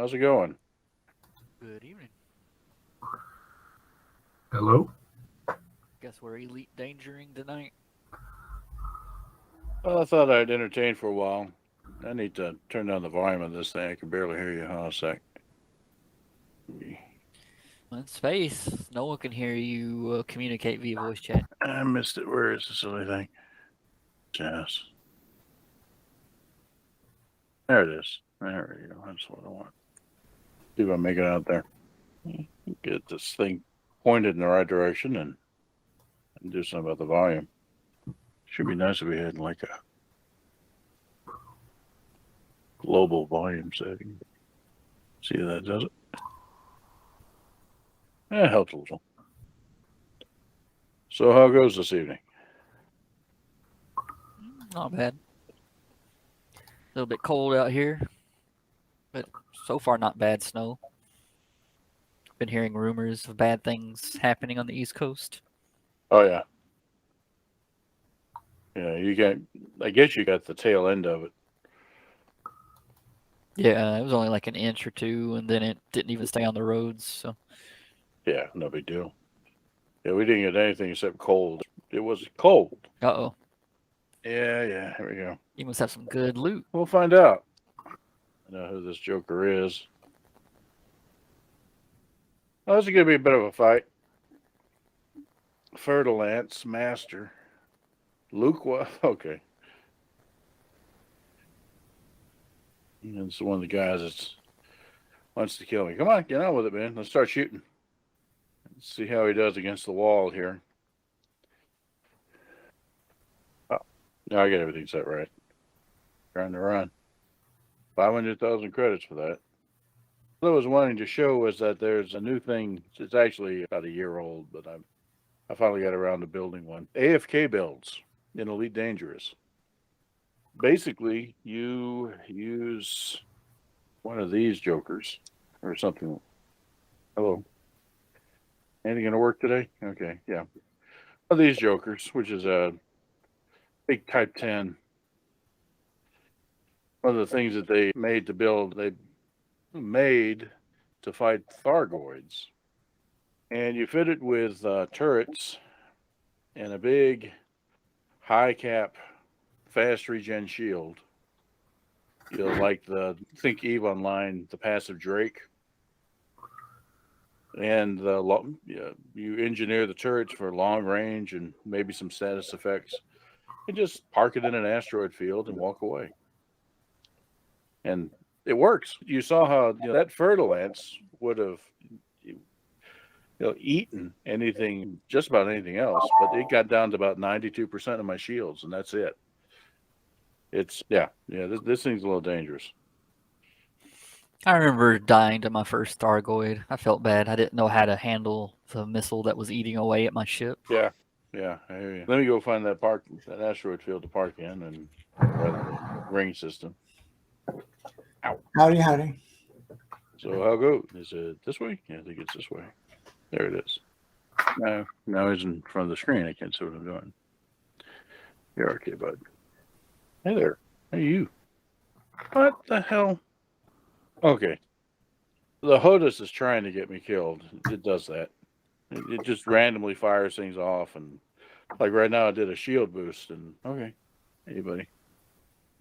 How's it going? Good evening. Hello? Guess we're elite dangering tonight. Well, I thought I'd entertain for a while. I need to turn down the volume of this thing. I can barely hear you. Hold on a sec. Well, in space, no one can hear you communicate via voice chat. I missed it. Where is the silly thing? Yes. There it is. There we go. That's what I want. See if I make it out there. Get this thing pointed in the right direction and do something about the volume. Should be nice if we had like a global volume setting. See if that does it. That helps a little. So how goes this evening? Not bad. A little bit cold out here, but so far not bad snow. Been hearing rumors of bad things happening on the East Coast. Oh yeah. Yeah, you got. I guess you got the tail end of it. Yeah, it was only like an inch or two, and then it didn't even stay on the roads. So Yeah, no big deal. Yeah, we didn't get anything except cold. It was cold. uh-oh. Yeah. Here we go. You must have some good loot. We'll find out. I know who this Joker is. Oh, this is gonna be a bit of a fight. Fertilance Master. Luke. What? Okay. It's one of the guys that wants to kill me. Come on, get on with it, man. Let's start shooting. Let's see how he does against the wall here. Oh, now I got everything set right. Trying to run. 500,000 credits for that. What I was wanting to show was that there's a new thing. It's actually about a year old, but I finally got around to building one. AFK builds in Elite Dangerous. Basically, you use one of these jokers or something. Hello. Anything gonna work today? Okay, yeah. One of these jokers, which is a big Type 10. One of the things that they made to build, they made to fight Thargoids. And you fit it with turrets and a big high cap fast regen shield. Like the Think Eve Online, the passive Drake. And you engineer the turrets for long range and maybe some status effects. And just park it in an asteroid field and walk away. And it works. You saw how that Fertilance would have eaten anything, just about anything else, but it got down to about 92% of my shields, and that's it. It's this thing's a little dangerous. I remember dying to my first Thargoid. I felt bad. I didn't know how to handle the missile that was eating away at my ship. Yeah, I hear you. Let me go find that asteroid field to park in, and ring system. Ow. Howdy. So how go? Is it this way? Yeah, I think it's this way. There it is. No, now he's in front of the screen. I can't see what I'm doing. You're okay, bud. Hey there. Hey, you. What the hell? Okay. The HOTUS is trying to get me killed. It does that. It just randomly fires things off. And like right now, I did a shield boost. And okay. Hey, buddy.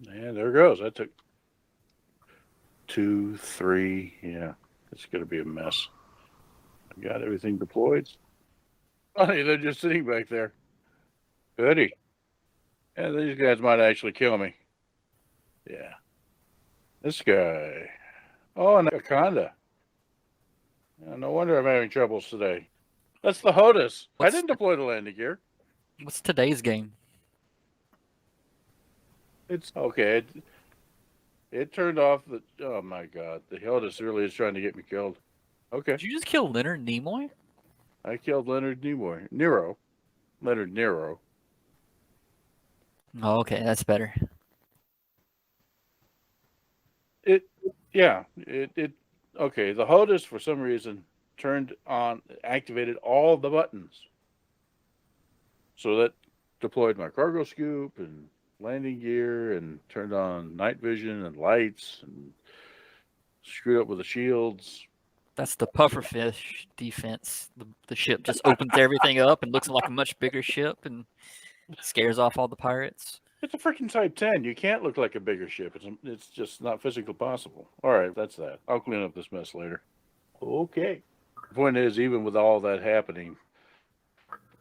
And there it goes. I took 2, 3. Yeah. It's going to be a mess. I got everything deployed. Funny, they're just sitting back there. Goody. Yeah, these guys might actually kill me. Yeah. This guy. Oh, an Anaconda. Yeah, no wonder I'm having troubles today. That's the HOTUS. I didn't deploy the landing gear. What's today's game? It's okay. It turned off the. Oh my god. The HOTUS really is trying to get me killed. Okay. Did you just kill Leonard Nimoy? I killed Leonard Nimoy. Nero. Leonard Nero. Oh, okay, that's better. It okay, the HOTUS for some reason activated all the buttons. So that deployed my cargo scoop and landing gear and turned on night vision and lights and screwed up with the shields. That's the pufferfish defense. The ship just opens everything up and looks like a much bigger ship and scares off all the pirates. It's a freaking Type 10. You can't look like a bigger ship. It's just not physically possible. All right, that's that. I'll clean up this mess later. Okay. The point is, even with all that happening,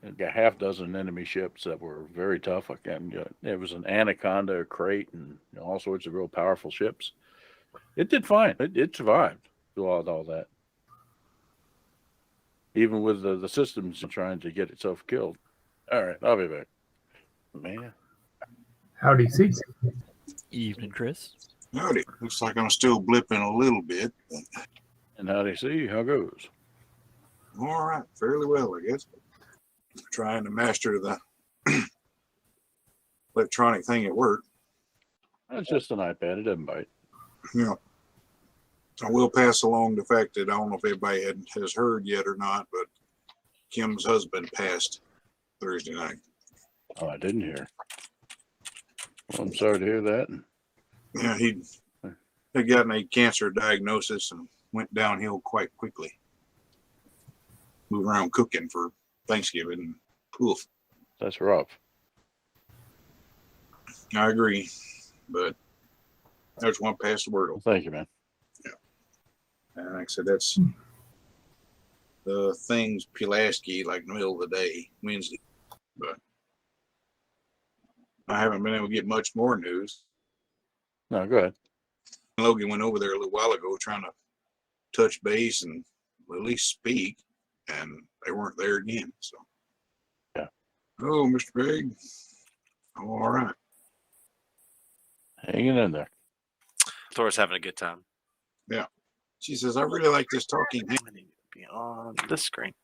I got half dozen enemy ships that were very tough. It was an Anaconda, a Crate, and all sorts of real powerful ships. It did fine. It survived through all that. Even with the systems trying to get itself killed. All right, I'll be back. Man. Howdy, see. Evening, Chris. Howdy. Looks like I'm still blipping a little bit. But And how do you see? How goes? all right, fairly well, I guess. Trying to master the electronic thing at work. It's just an iPad. It doesn't bite. Yeah. I will pass along the fact that I don't know if everybody has heard yet or not, but Kim's husband passed Thursday night. Oh, I didn't hear. Well, I'm sorry to hear that. Yeah, he had gotten a cancer diagnosis and went downhill quite quickly. Moved around cooking for Thanksgiving and poof. That's rough. I agree, but I just want to pass the word Well, on. thank you, man. And like I said, that's the things Pulaski like in the middle of the day, Wednesday. But I haven't been able to get much more news. No, go ahead. Logan went over there a little while ago trying to touch base and at least speak, and they weren't there again. So, yeah. Oh, Mr. Pegg. All right. Hanging in there. Thor's having a good time. Yeah. She says, I really like this talking. I need to be on this screen.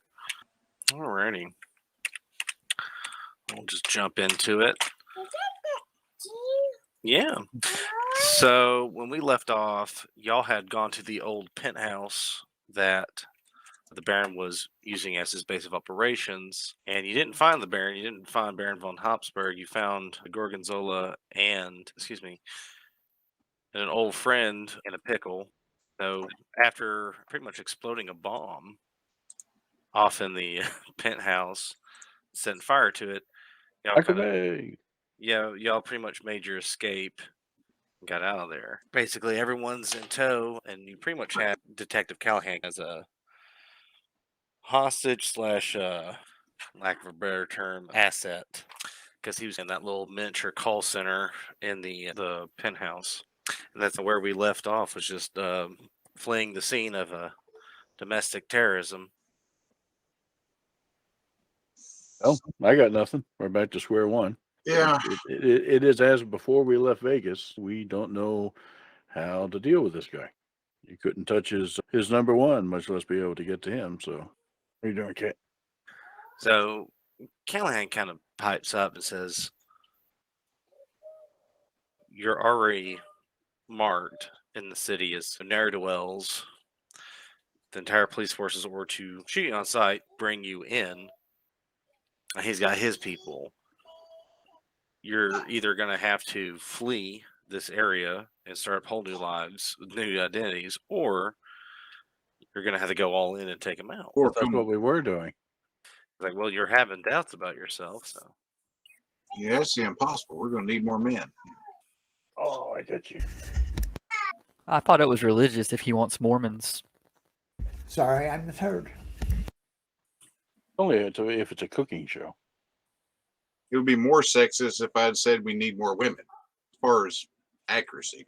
Alrighty. We'll just jump into it. Yeah. So when we left off, y'all had gone to the old penthouse that the Baron was using as his base of operations, and you didn't find the Baron. You didn't find Baron von Habsburg. You found Gorgonzola and an old friend in a pickle. So after pretty much exploding a bomb off in the penthouse, setting fire to it, y'all pretty much made your escape and got out of there. Basically, everyone's in tow, and you pretty much had Detective Callahan as a hostage slash, lack of a better term, asset, because he was in that little miniature call center in the penthouse. And that's where we left off, was just fleeing the scene of domestic terrorism. Well, I got nothing. We're back to square one. Yeah. It is as before we left Vegas. We don't know how to deal with this guy. You couldn't touch his number one, much less be able to get to him. So, what are you doing, Kate? So Callahan kind of pipes up and says, "You're already marked in the city as ne'er-do-wells. The entire police force is ordered to shoot you on sight, bring you in. And he's got his people. You're either going to have to flee this area and start up whole new lives, new identities, or you're going to have to go all in and take them out." Or That's what we were doing. Like, well, you're having doubts about yourself, so. yeah, that's impossible. We're going to need more men. Oh, I get you. I thought it was religious if he wants Mormons. Sorry, I misheard. Only if it's a cooking show. It would be more sexist if I had said we need more women, as far as accuracy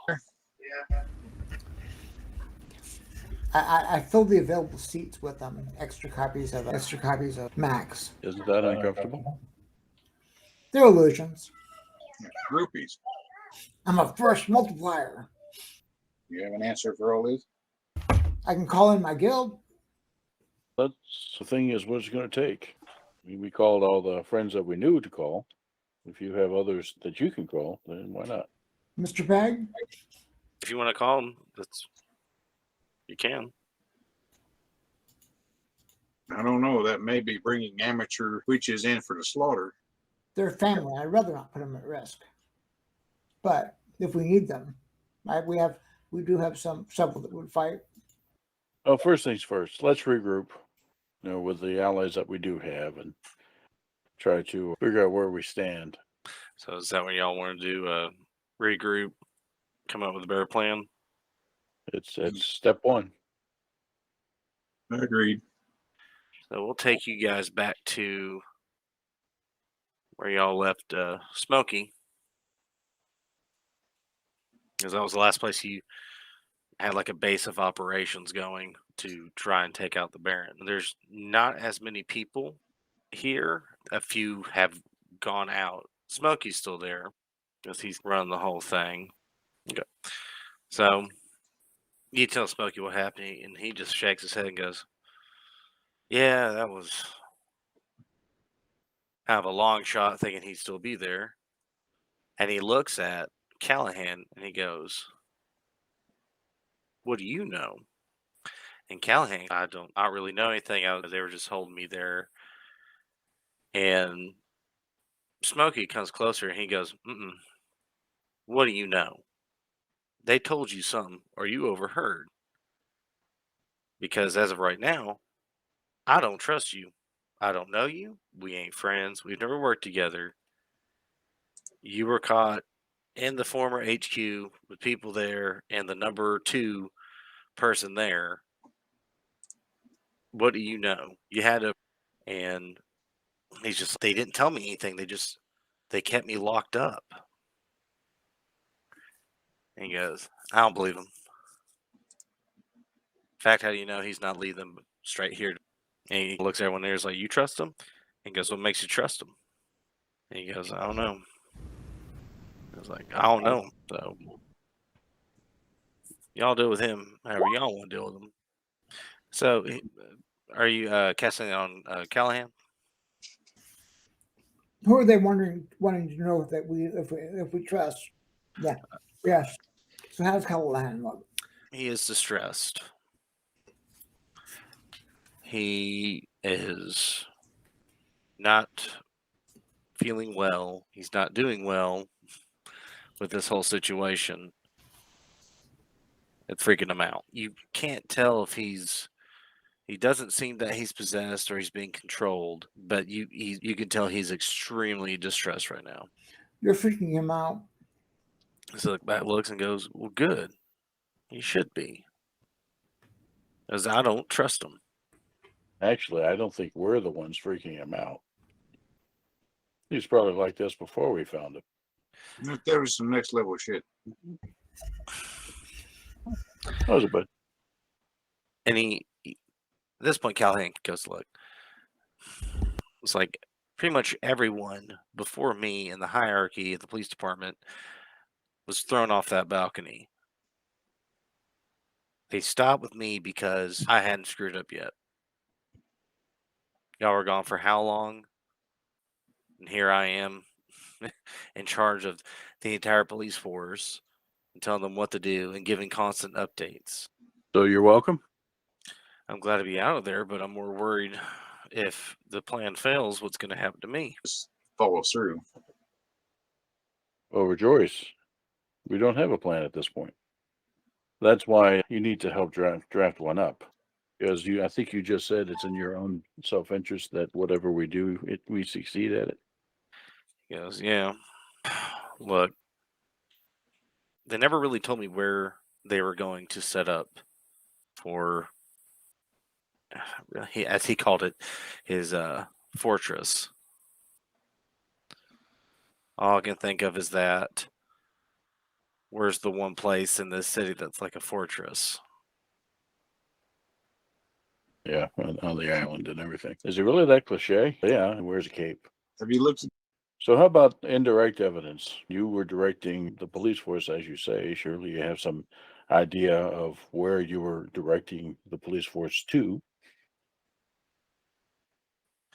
goes. I filled the available seats with extra copies of Max. Isn't that uncomfortable? They're illusions. Groupies. I'm a force multiplier. You have an answer for all these? I can call in my guild. That's the thing is what it's going to take. I mean, we called all the friends that we knew to call. If you have others that you can call, then why not? Mr. Pegg? If you want to call them, you can. I don't know. That may be bringing amateur witches in for the slaughter. They're family. I'd rather not put them at risk. But if we need them, we have we do have several that would fight. Well, first things first, let's regroup, with the allies that we do have and try to figure out where we stand. So is that what y'all want to do? Regroup, come up with a better plan? It's step one. I agreed. So we'll take you guys back to where y'all left Smokey. Because that was the last place you had like a base of operations going to try and take out the Baron. There's not as many people here. A few have gone out. Smokey's still there because he's running the whole thing. Okay. So you tell Smokey what happened, and he just shakes his head and goes, "Yeah, that was kind of a long shot, thinking he'd still be there." And he looks at Callahan and he goes, "What do you know?" And Callahan, I don't really know anything. They were just holding me there. And Smokey comes closer and he goes, "What do you know? They told you something or you overheard. Because as of right now, I don't trust you. I don't know you. We ain't friends. We've never worked together. You were caught in the former HQ with people there and the number 2 person there. What do you know? You had to." And he's just, "They didn't tell me anything. They kept me locked up." And he goes, "I don't believe him. In fact, how do you know he's not leading them straight here?" And he looks at everyone there, is like, "You trust him?" And goes, "What makes you trust him?" And he goes, "I don't know." I was like, "I don't know. So y'all deal with him however y'all want to deal with him." So are you casting it on Callahan? Who are they wanting to know that if we trust? Yeah, yes. So how's Callahan look? He is distressed. He is not feeling well. He's not doing well with this whole situation. It's freaking him out. You can't tell if he doesn't seem that he's possessed or he's being controlled, but you can tell he's extremely distressed right now. You're freaking him out. So the back looks and goes, "Well, good. He should be. Because I don't trust him." Actually, I don't think we're the ones freaking him out. He's probably like this before we found him. That was some next level shit. That was a bit. And at this point, Callahan goes, "Look, it's like pretty much everyone before me in the hierarchy of the police department was thrown off that balcony. They stopped with me because I hadn't screwed up yet. Y'all were gone for how long? And here I am in charge of the entire police force and telling them what to do and giving constant updates. So you're welcome. I'm glad to be out of there, but I'm more worried if the plan fails, what's going to happen to me?" Just follow through. Well, rejoice. We don't have a plan at this point. That's why you need to help draft one up. Because I think you just said it's in your own self-interest that whatever we do, we succeed at it. He goes, "Yeah. Look, they never really told me where they were going to set up for," as he called it, his fortress. All I can think of is that where's the one place in this city that's like a fortress? Yeah, on the island and everything. Is it really that cliche? Yeah, and wears a cape. Have you looked at So how about indirect evidence? You were directing the police force, as you say. Surely you have some idea of where you were directing the police force to.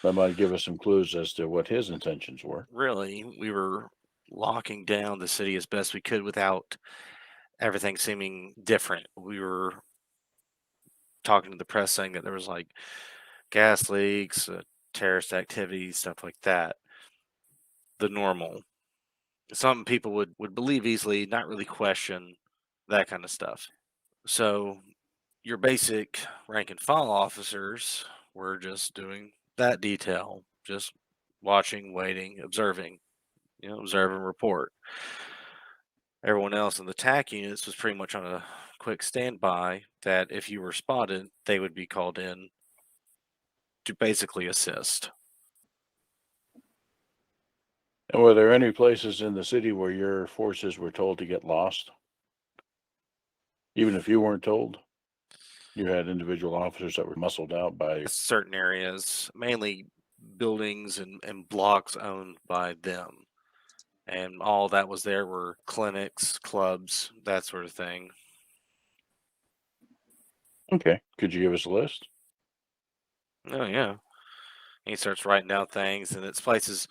That might give us some clues as to what his intentions were. Really, we were locking down the city as best we could without everything seeming different. We were talking to the press saying that there was like gas leaks, terrorist activity, stuff like that. The normal. Some people would believe easily, not really question that kind of stuff. So your basic rank and file officers were just doing that detail, just watching, waiting, observing, observe and report. Everyone else in the TAC units was pretty much on a quick standby that if you were spotted, they would be called in to basically assist. And were there any places in the city where your forces were told to get lost? Even if you weren't told? You had individual officers that were muscled out by. Certain areas, mainly buildings and blocks owned by them. And all that was there were clinics, clubs, that sort of thing. Okay. Could you give us a list? Oh, yeah. He starts writing down things, and it's places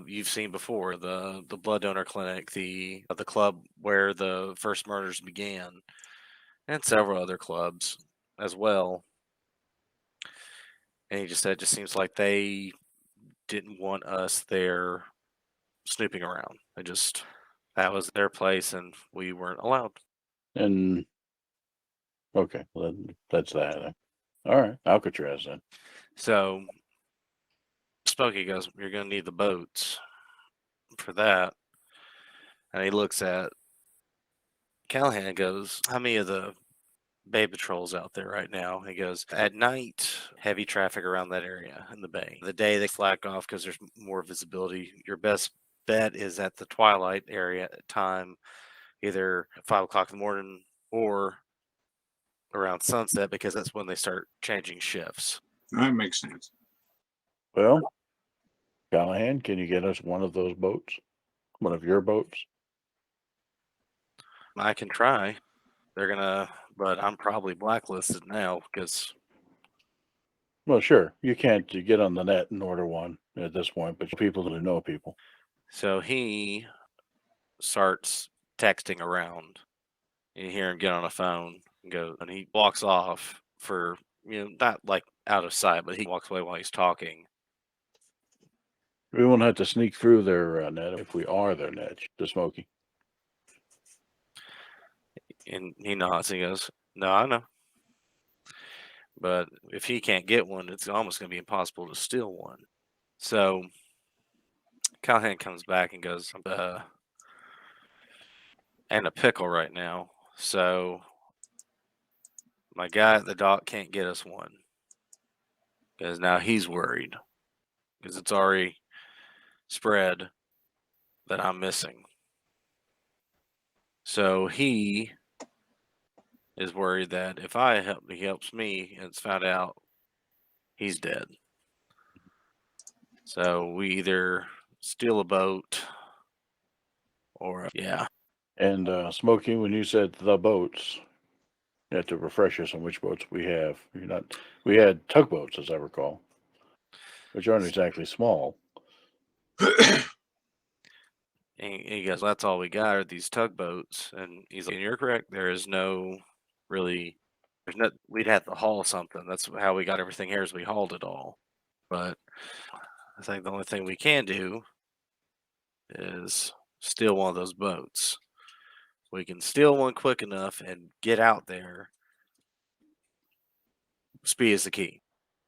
you've seen before: the blood donor clinic, the club where the first murders began, and several other clubs as well. And he just said, it just seems like they didn't want us there snooping around. That was their place, and we weren't allowed. And okay, well, that's that. All right, Alcatraz then. So Smokey goes, "You're going to need the boats for that." And he looks at Callahan and goes, "How many of the bay patrols out there right now?" He goes, "At night, heavy traffic around that area in the bay. The day they slack off because there's more visibility. Your best bet is at the twilight area time, either at 5 o'clock in the morning or around sunset, because that's when they start changing shifts." That makes sense. Well, Callahan, can you get us one of those boats? One of your boats? I can try. But I'm probably blacklisted now because Well, sure. You can't get on the net and order one at this point, but people who know people. so he starts texting around. You hear him get on a phone and go, and he walks off for, not like out of sight, but he walks away while he's talking. We won't have to sneak through their net if we are their net, to Smokey. And he nods and he goes, "No, I know. But if he can't get one, it's almost going to be impossible to steal one." So Callahan comes back and goes, "And a pickle right now. So my guy at the dock can't get us one because now he's worried because it's already spread that I'm missing. So he is worried that if he helps me and it's found out, he's dead. So we either steal a boat or, yeah." And Smokey, when you said the boats, you have to refresh us on which boats we have. We had tugboats, as I recall, which aren't exactly small. And he goes, "That's all we got are these tugboats." And he's like, "And you're correct. There is no really, we'd have to haul something. That's how we got everything here, is we hauled it all. But I think the only thing we can do is steal one of those boats. We can steal one quick enough and get out there. Speed is the key."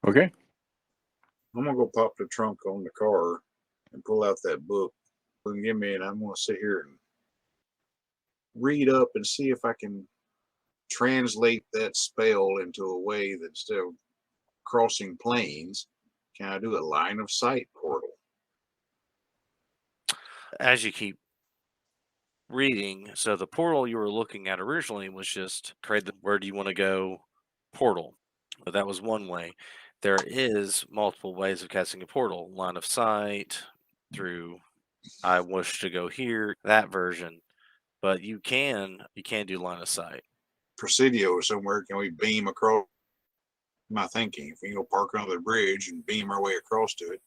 Okay. I'm gonna go pop the trunk on the car and pull out that book and give me, and I'm gonna sit here and read up and see if I can translate that spell into a way that instead of crossing planes, can I do a line of sight portal? As you keep reading, so the portal you were looking at originally was just create the "where do you want to go" portal. But that was one way. There is multiple ways of casting a portal: line of sight, through "I wish to go here," that version. But you can do line of sight. Presidio somewhere, can we beam across? My thinking, if we can go park under the bridge and beam our way across to it.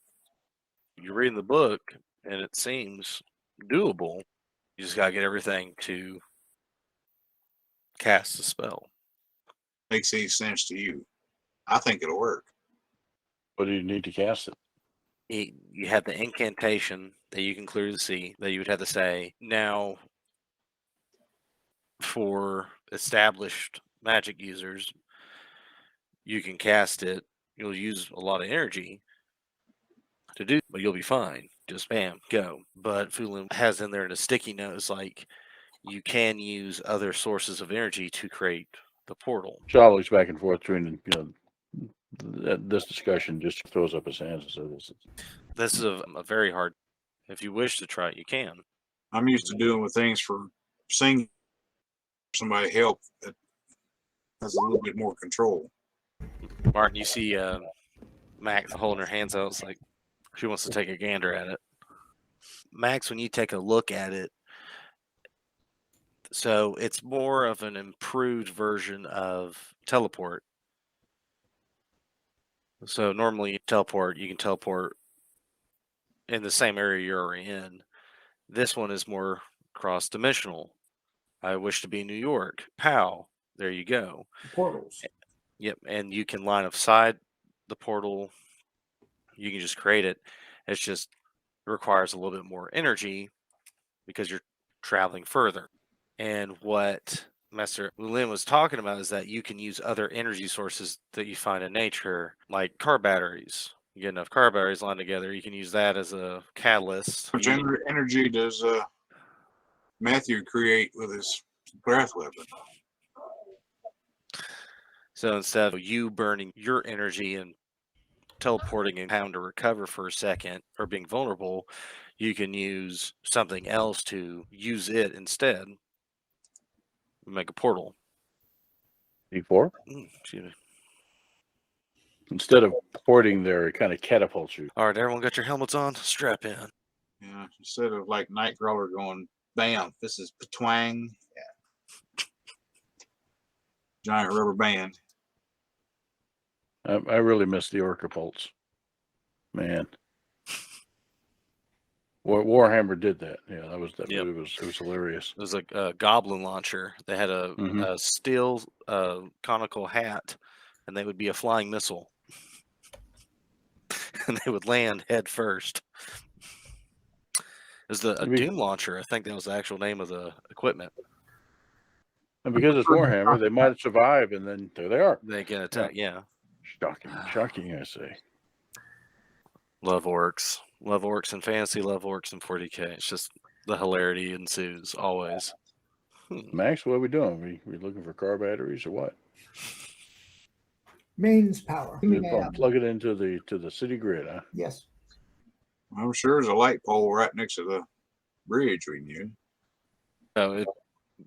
You're reading the book and it seems doable. You just gotta get everything to cast the spell. Makes any sense to you? I think it'll work. What do you need to cast it? You have the incantation that you can clearly see that you would have to say. Now, for established magic users, you can cast it. You'll use a lot of energy to do, but you'll be fine. Just bam, go. But Fulin has in there in a sticky note, it's like you can use other sources of energy to create the portal. Shaw looks back and forth between, this discussion, just throws up his hands and says, This is a very hard. If you wish to try it, you can. I'm used to doing with things for singing. Somebody help that has a little bit more control. Martin, you see Max holding her hands out. It's like she wants to take a gander at it. Max, when you take a look at it, so it's more of an improved version of teleport. So normally you can teleport in the same area you're already in. This one is more cross-dimensional. I wish to be in New York. Pow. There you go. Portals. Yep. And you can line of sight the portal. You can just create it. It's just it requires a little bit more energy because you're traveling further. And what Master Lulin was talking about is that you can use other energy sources that you find in nature, like car batteries. You get enough car batteries lined together, you can use that as a catalyst. How much energy does Matthew create with his breath weapon? So instead of you burning your energy and teleporting and having to recover for a second or being vulnerable, you can use something else to use it instead. Make a portal. D4? Excuse me. Instead of porting there, it kind of catapults you. All right, everyone got your helmets on? Strap in. Yeah, instead of like Nightcrawler going, bam, this is patwang. Yeah. Giant rubber band. I really miss the Orca Pulse. Man. Warhammer did that. Yeah, that was that Yep. movie was hilarious. It was like a goblin launcher. They had a, Mhm. a steel conical hat, and they would be a flying missile. And they would land head first. It was a Maybe- Doom launcher. I think that was the actual name of the equipment. And because it's Warhammer, they might survive, and then there they are. They can attack. Yeah. Shocking, I say. Love orcs. Love orcs in fantasy. Love orcs in 40K. It's just the hilarity ensues always. Max, what are we doing? We looking for car batteries or what? Mains power. We plug it into the city grid, huh? Yes. I'm sure there's a light pole right next to the bridge we knew. So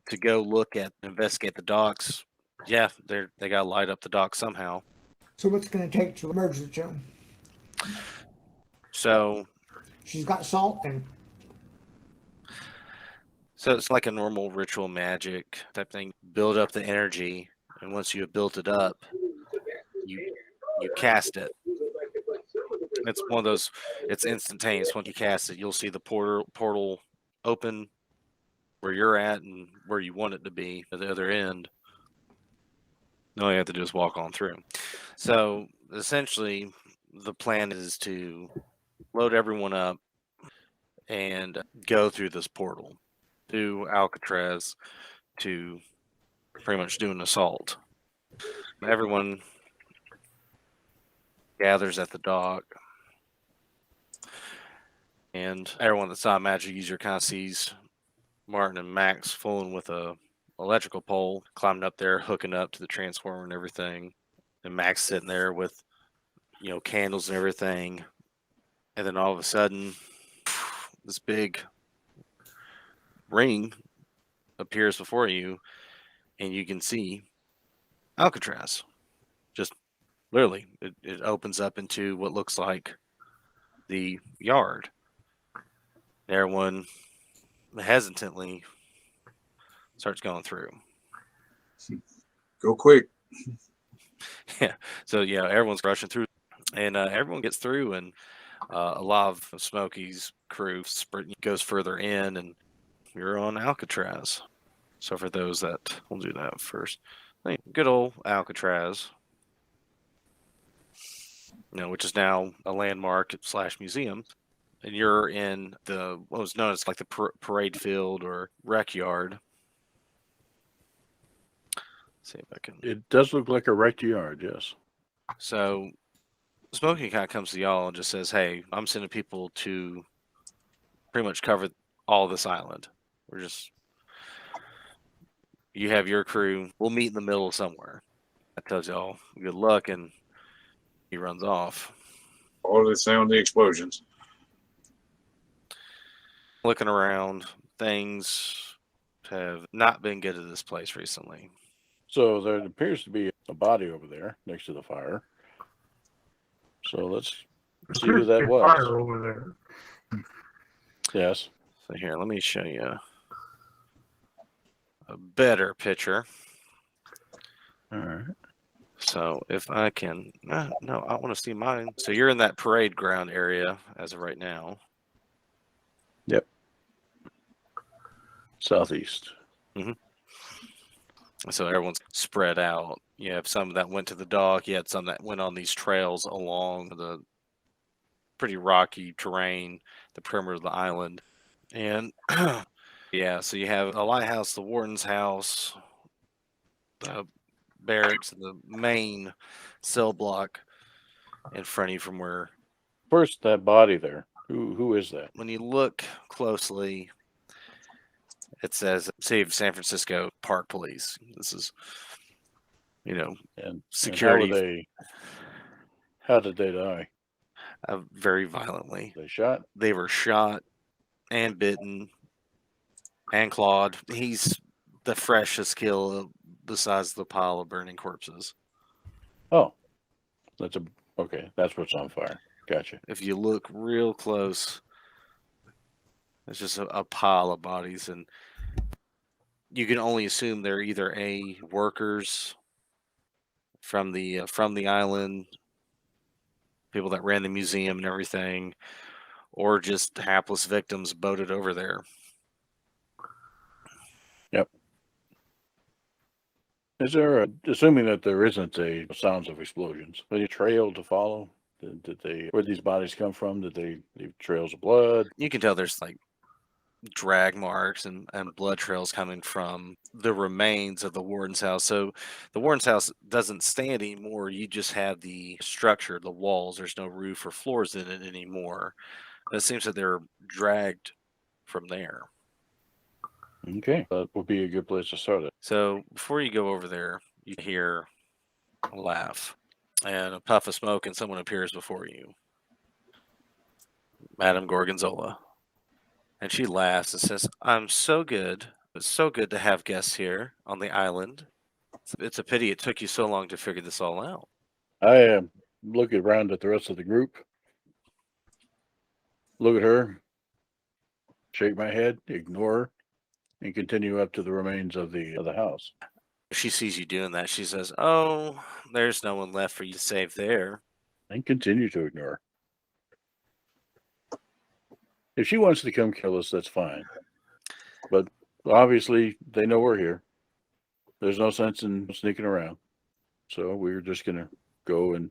to go look at investigate the docks, yeah, they got to light up the dock somehow. So what's it going to take to merge the two? So She's got salt and it's like a normal ritual magic type thing. Build up the energy, and once you have built it up, you cast it. It's one of those. It's instantaneous. Once you cast it, you'll see the portal open where you're at and where you want it to be at the other end. All you have to do is walk on through. So essentially, the plan is to load everyone up and go through this portal to Alcatraz to pretty much do an assault. Everyone gathers at the dock, and everyone that's not a magic user kind of sees Martin and Max fooling with a electrical pole, climbing up there, hooking up to the transformer and everything, and Max sitting there with candles and everything, and then all of a sudden this big ring appears before you, and you can see Alcatraz. Just literally, it opens up into what looks like the yard. Everyone hesitantly starts going through. Go quick. Yeah. So everyone's rushing through, and everyone gets through, and a lot of Smokey's crew goes further in, and you're on Alcatraz. So for those that, we'll do that first. Good old Alcatraz, which is now a landmark / museum, and you're in what was known as like the parade field or rec yard. See if I can. It does look like a wrecked yard, yes. So Smoking kind of comes to y'all and just says, "Hey, I'm sending people to pretty much cover all this island. You have your crew. We'll meet in the middle somewhere." That tells y'all good luck, and he runs off. All the sound of the explosions. Looking around, things have not been good at this place recently. So there appears to be a body over there next to the fire. So let's see who that was. Fire over there. Yes. So here, let me show you a better picture. All right. So if I can, no, I want to see mine. So you're in that parade ground area as of right now. Yep. Southeast. So everyone's spread out. You have some that went to the dock. You had some that went on these trails along the pretty rocky terrain, the perimeter of the island. And yeah, so you have a lighthouse, the warden's house, the barracks, and the main cell block in front of you from where, First, that body there. Who is that? when you look closely, it says City of San Francisco Park Police. This is, And security. How did they die? Very violently. They shot? They were shot and bitten and clawed. He's the freshest kill besides the pile of burning corpses. Oh, okay. That's what's on fire. Gotcha. If you look real close, it's just a pile of bodies, and you can only assume they're either workers from the island, people that ran the museum and everything, or just hapless victims boated over there. Yep. Is there assuming that there isn't sounds of explosions, any trail to follow? Where'd these bodies come from? Did they leave trails of blood? You can tell there's like drag marks and blood trails coming from the remains of the warden's house. So the warden's house doesn't stand anymore. You just have the structure, the walls. There's no roof or floors in it anymore. And it seems that they're dragged from there. Okay, that would be a good place to start it. So before you go over there, you hear a laugh and a puff of smoke, and someone appears before you. Madame Gorgonzola. And she laughs and says, "I'm so good. It's so good to have guests here on the island. It's a pity it took you so long to figure this all out." I look around at the rest of the group, look at her, shake my head, ignore her, and continue up to the remains of the house. She sees you doing that. She says, "Oh, there's no one left for you to save there." And continue to ignore her. If she wants to come kill us, that's fine. But obviously, they know we're here. There's no sense in sneaking around. So we're just going to go and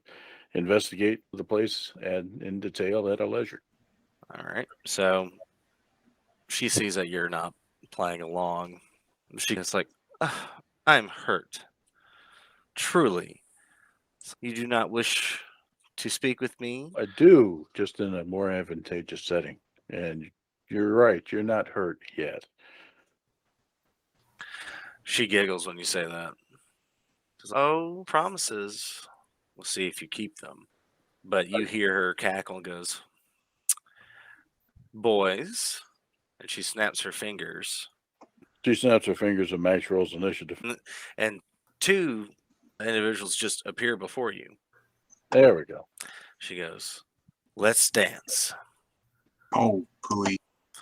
investigate the place and in detail at our leisure. All right. So she sees that you're not playing along. She's like, "I'm hurt. Truly. You do not wish to speak with me?" I do, just in a more advantageous setting. And you're right, you're not hurt yet. She giggles when you say that. She says, "Oh, promises. We'll see if you keep them." But you hear her cackle and goes, "Boys," and she snaps her fingers, She snaps her fingers and Max rolls initiative. and two individuals just appear before you. There we go. She goes, "Let's dance." Oh, please.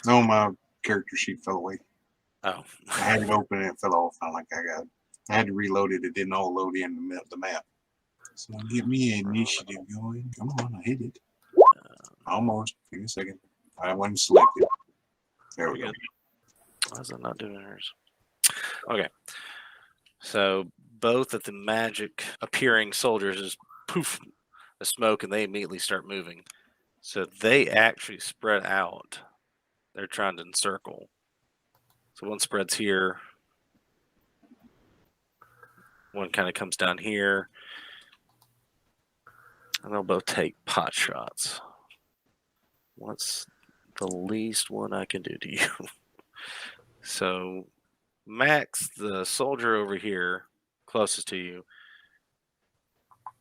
No, my character sheet fell away. Oh, I had it open and it fell off. I had to reload it. It didn't all load in the map. So get me an initiative going. Come on, I hit it. Almost. Give me a second. I wasn't selected. There we go. why is it not doing hers? Okay. So both of the magic appearing soldiers just poof the smoke, and they immediately start moving. So they actually spread out. They're trying to encircle. So one spreads here. One kind of comes down here. And they'll both take pot shots. What's the least one I can do to you? So, Max, the soldier over here, closest to you,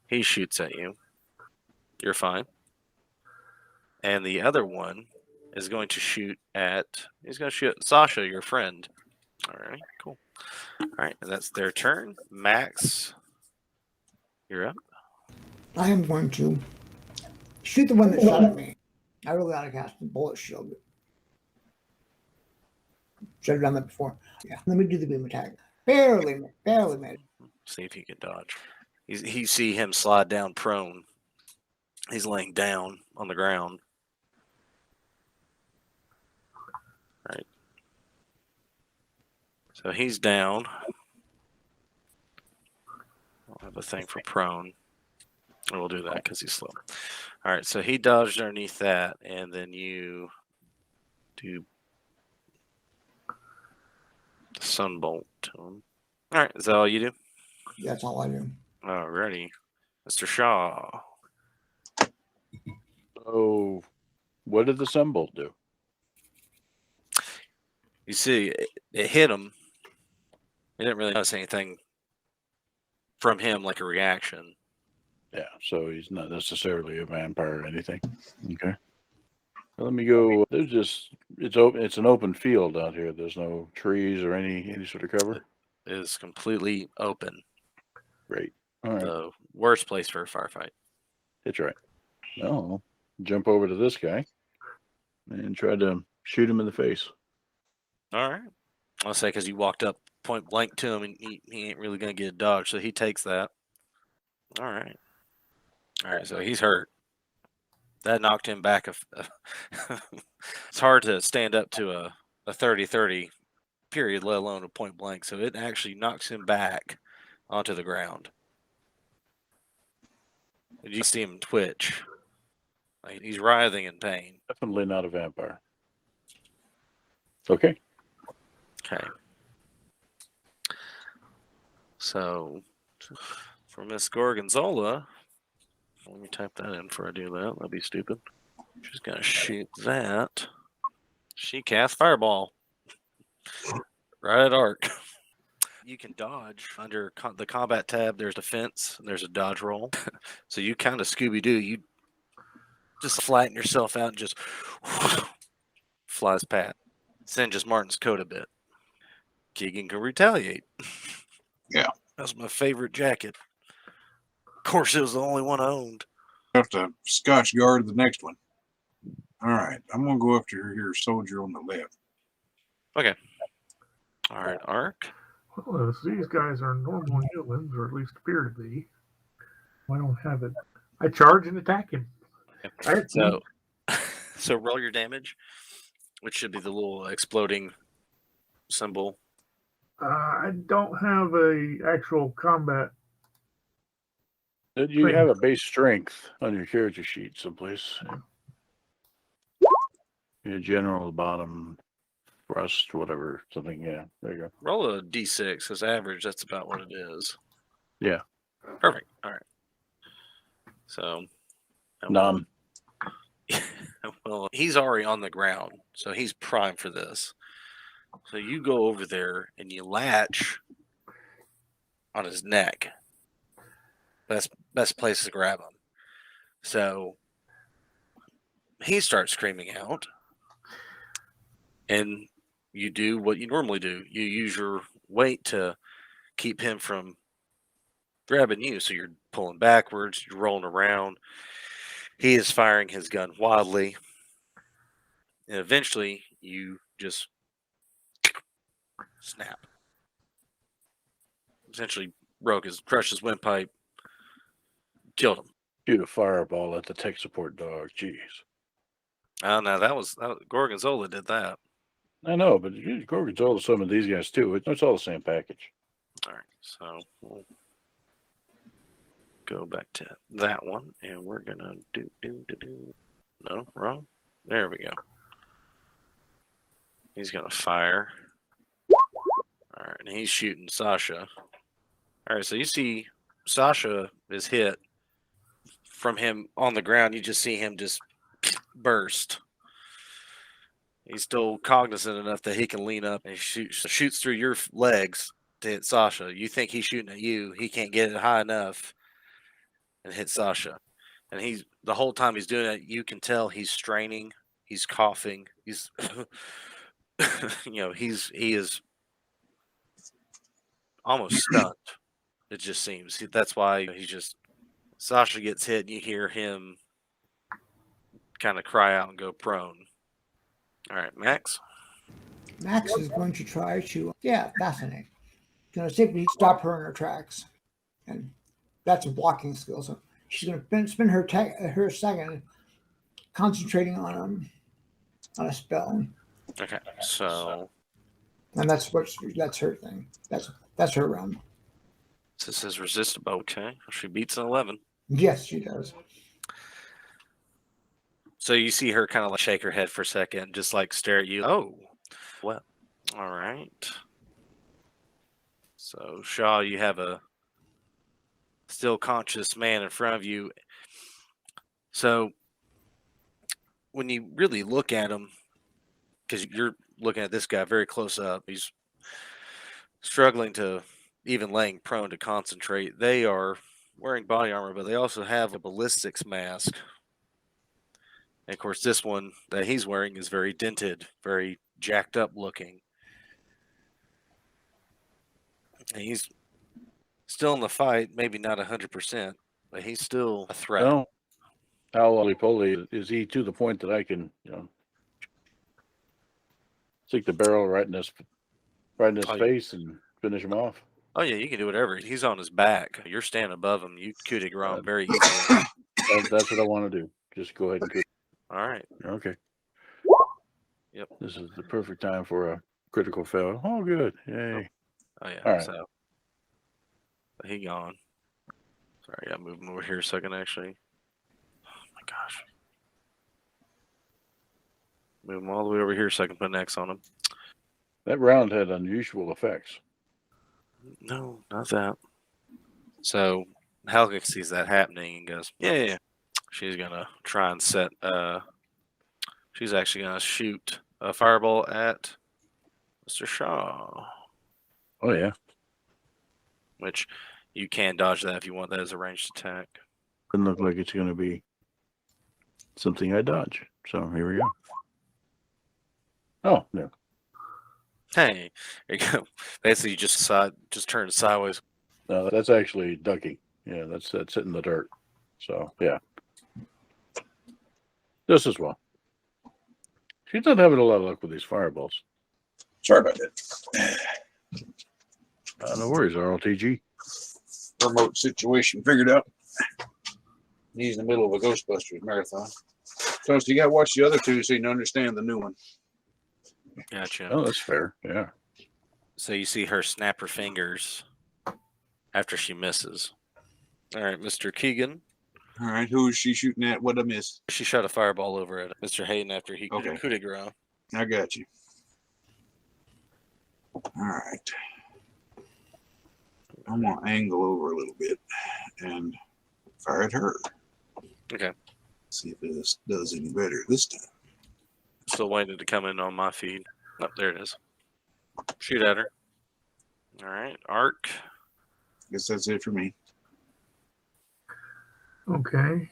he shoots at you. You're fine. And the other one is going to shoot at. He's going to shoot at Sasha, your friend. All right, cool. All right, and that's their turn. Max, you're up. I am going to shoot the one that shot at me. I really ought to cast the bullet shield. Should have done that before. Yeah, let me do the beam attack. Barely made it. See if you can dodge. You see him slide down prone. He's laying down on the ground. All right. So he's down. I'll have a thing for prone. And we'll do that because he's slow. All right, so he dodged underneath that, and then you do the sunbolt to him. All right, is that all you do? That's all I do. Alrighty. Mr. Shaw. So, what did the sunbolt do? You see, it hit him. You didn't really notice anything from him, like a reaction. Yeah, so he's not necessarily a vampire or anything. Okay. Let me go. There's just it's open. It's an open field out here. There's no trees or any sort of cover. It is completely open. Great. All right. The worst place for a firefight. That's right. Well, I'll jump over to this guy and try to shoot him in the face. All right. I'll say because you walked up point blank to him, and he ain't really gonna get a dodge, so he takes that. All right. All right. So he's hurt. That knocked him back. It's hard to stand up to a 30-30 period, let alone a point blank. So it actually knocks him back onto the ground. Did you see him twitch? Like, he's writhing in pain. Definitely not a vampire. Okay. Okay. So for Miss Gorgonzola, let me type that in before I do that. That'd be stupid. She's gonna shoot that. She casts fireball right at Arc. You can dodge under the combat tab. There's defense and there's a dodge roll. So you kind of Scooby Doo. You just flatten yourself out and just flies pat. Singes Martin's coat a bit. Keegan can retaliate. Yeah. That's my favorite jacket. Of course, it was the only one I owned. Have to Scotch guard the next one. All right, I'm gonna go after your soldier on the left. Okay. All right, Arc. Well, if these guys are normal humans, or at least appear to be, I don't have it. I charge and attack him. All right, So roll your damage, which should be the little exploding symbol. I don't have a actual combat. You have a base strength on your character sheet someplace. Your general bottom thrust, whatever, something. Yeah, there you go. Roll a d6 as average. That's about what it is. Yeah. Perfect. All right. So. None. Well, he's already on the ground, so he's primed for this. So you go over there and you latch on his neck. Best place to grab him. So he starts screaming out, and you do what you normally do. You use your weight to keep him from grabbing you. So you're pulling backwards, you're rolling around. He is firing his gun wildly. And eventually you just snap. Essentially crushed his windpipe, killed him. Shoot a fireball at the tech support dog. Jeez. Oh no, that was Gorgonzola did that. I know, but Gorgonzola, some of these guys too. It's all the same package. All right, so we'll go back to that one, and we're gonna do. No, wrong. There we go. He's gonna fire. All right, and he's shooting Sasha. All right, so you see Sasha is hit from him on the ground. You just see him just burst. He's still cognizant enough that he can lean up and shoots through your legs to hit Sasha. You think he's shooting at you. He can't get it high enough and hit Sasha. And he's the whole time he's doing it, you can tell he's straining, he's coughing, he's he is almost stunned. It just seems. That's why Sasha gets hit and you hear him kind of cry out and go prone. All right, Max. Max is going to try to, fascinating. Going to see if we can stop her in her tracks. And that's a blocking skill. So she's going to spend her second concentrating on a spell. Okay, so. And that's her thing. That's her round. This is resistible. Okay, she beats an 11. Yes, she does. So you see her kind of like shake her head for a second, just like stare at you. Oh, well, all right. So Shaw, you have a still conscious man in front of you. So when you really look at him, because you're looking at this guy very close up, he's struggling to even laying prone to concentrate. They are wearing body armor, but they also have a ballistics mask. And of course, this one that he's wearing is very dented, very jacked up looking. And he's still in the fight, maybe not 100%, but he's still a threat. Well, how roly-poly is he to the point that I can, stick the barrel right in his face and finish him off? Oh, yeah, you can do whatever. He's on his back. You're standing above him. You coup de grace very easily. That's what I want to do. Just go ahead and coup. All right. Okay. Yep. This is the perfect time for a critical fail. Oh, good. Yay. Oh, yeah. All right. So he gone. Sorry, I gotta move him over here a second, actually. Oh, my gosh. Move him all the way over here so I can put an X on him. That round had unusual effects. No, not that. So Helga sees that happening and goes, yeah. She's gonna try and set she's actually gonna shoot a fireball at Mr. Shaw. Oh, yeah. Which you can dodge that if you want that as a ranged attack. Doesn't look like it's going to be something I dodge. So here we go. Oh, no. Hey, there you go. Basically, you just turn sideways. No, that's actually ducking. Yeah, that's hitting the dirt. So, yeah. Just as well. She's not having a lot of luck with these fireballs. Sorry about that. No worries, RLTG. Remote situation figured out. He's in the middle of a Ghostbusters marathon. So you got to watch the other two so you can understand the new one. Gotcha. Oh, that's fair. Yeah. So you see her snap her fingers after she misses. All right, Mr. Keegan. All right, who is she shooting at? What I miss? She shot a fireball over at Mr. Hayden after he Okay. coup de grace. I got you. All right. I'm going to angle over a little bit and fire at her. Okay. See if this does any better this time. Still waiting to come in on my feed. Oh, there it is. Shoot at her. All right, Arc. Guess that's it for me. Okay.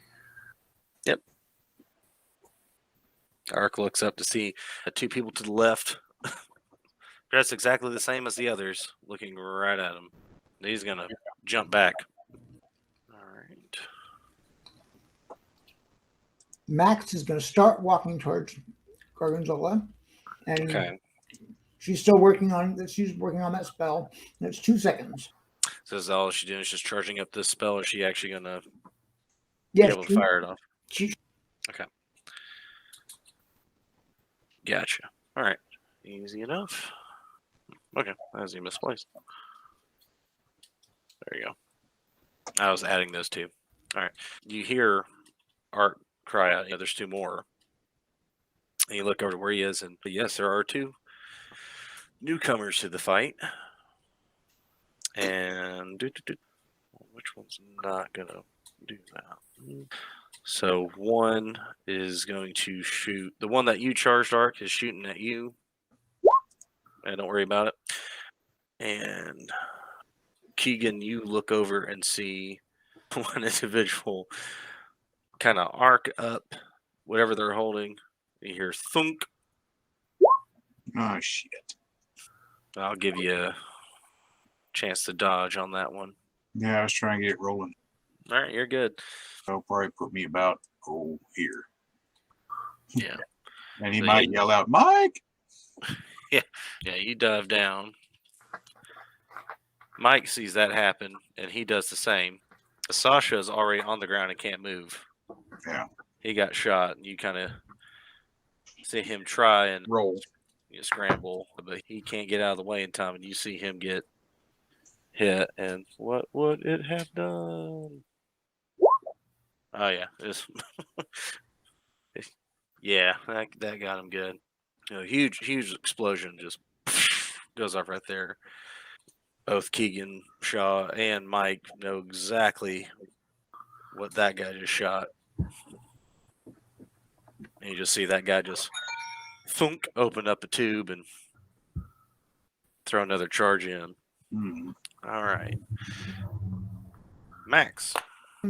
Yep. Arc looks up to see two people to the left, dressed exactly the same as the others, looking right at him. He's gonna jump back. All right. Max is going to start walking towards Gorgonzola, and Okay. she's still working on. She's working on that spell. And it's 2 seconds. So is all she's doing is just charging up this spell, or is she actually gonna be Yes, able to fire it off? she Okay. Gotcha. All right. Easy enough. Okay. As you misplaced. There you go. I was adding those two. All right. You hear Art cry out, there's two more. And you look over to where he is, and yes, there are two newcomers to the fight. And which one's not gonna do that? So one is going to shoot. The one that you charged, Ark, is shooting at you. And don't worry about it. And Keegan, you look over and see one individual kind of arc up whatever they're holding. You hear thunk. Oh, shit. I'll give you a chance to dodge on that one. Yeah, I was trying to get it rolling. All right, you're good. That'll probably put me about, here. Yeah. And he So might yell out, Mike! Yeah, you dive down. Mike sees that happen, and he does the same. Sasha is already on the ground and can't move. Yeah. He got shot, and you kind of see him try and Roll. scramble, but he can't get out of the way in time, and you see him get hit. And what would it have done? Oh yeah, yeah, that got him good. Huge explosion just goes off right there. Both Keegan, Shaw, and Mike know exactly what that guy just shot. And you just see that guy just thunk, open up a tube and throw another charge in. Mm. All right. Max.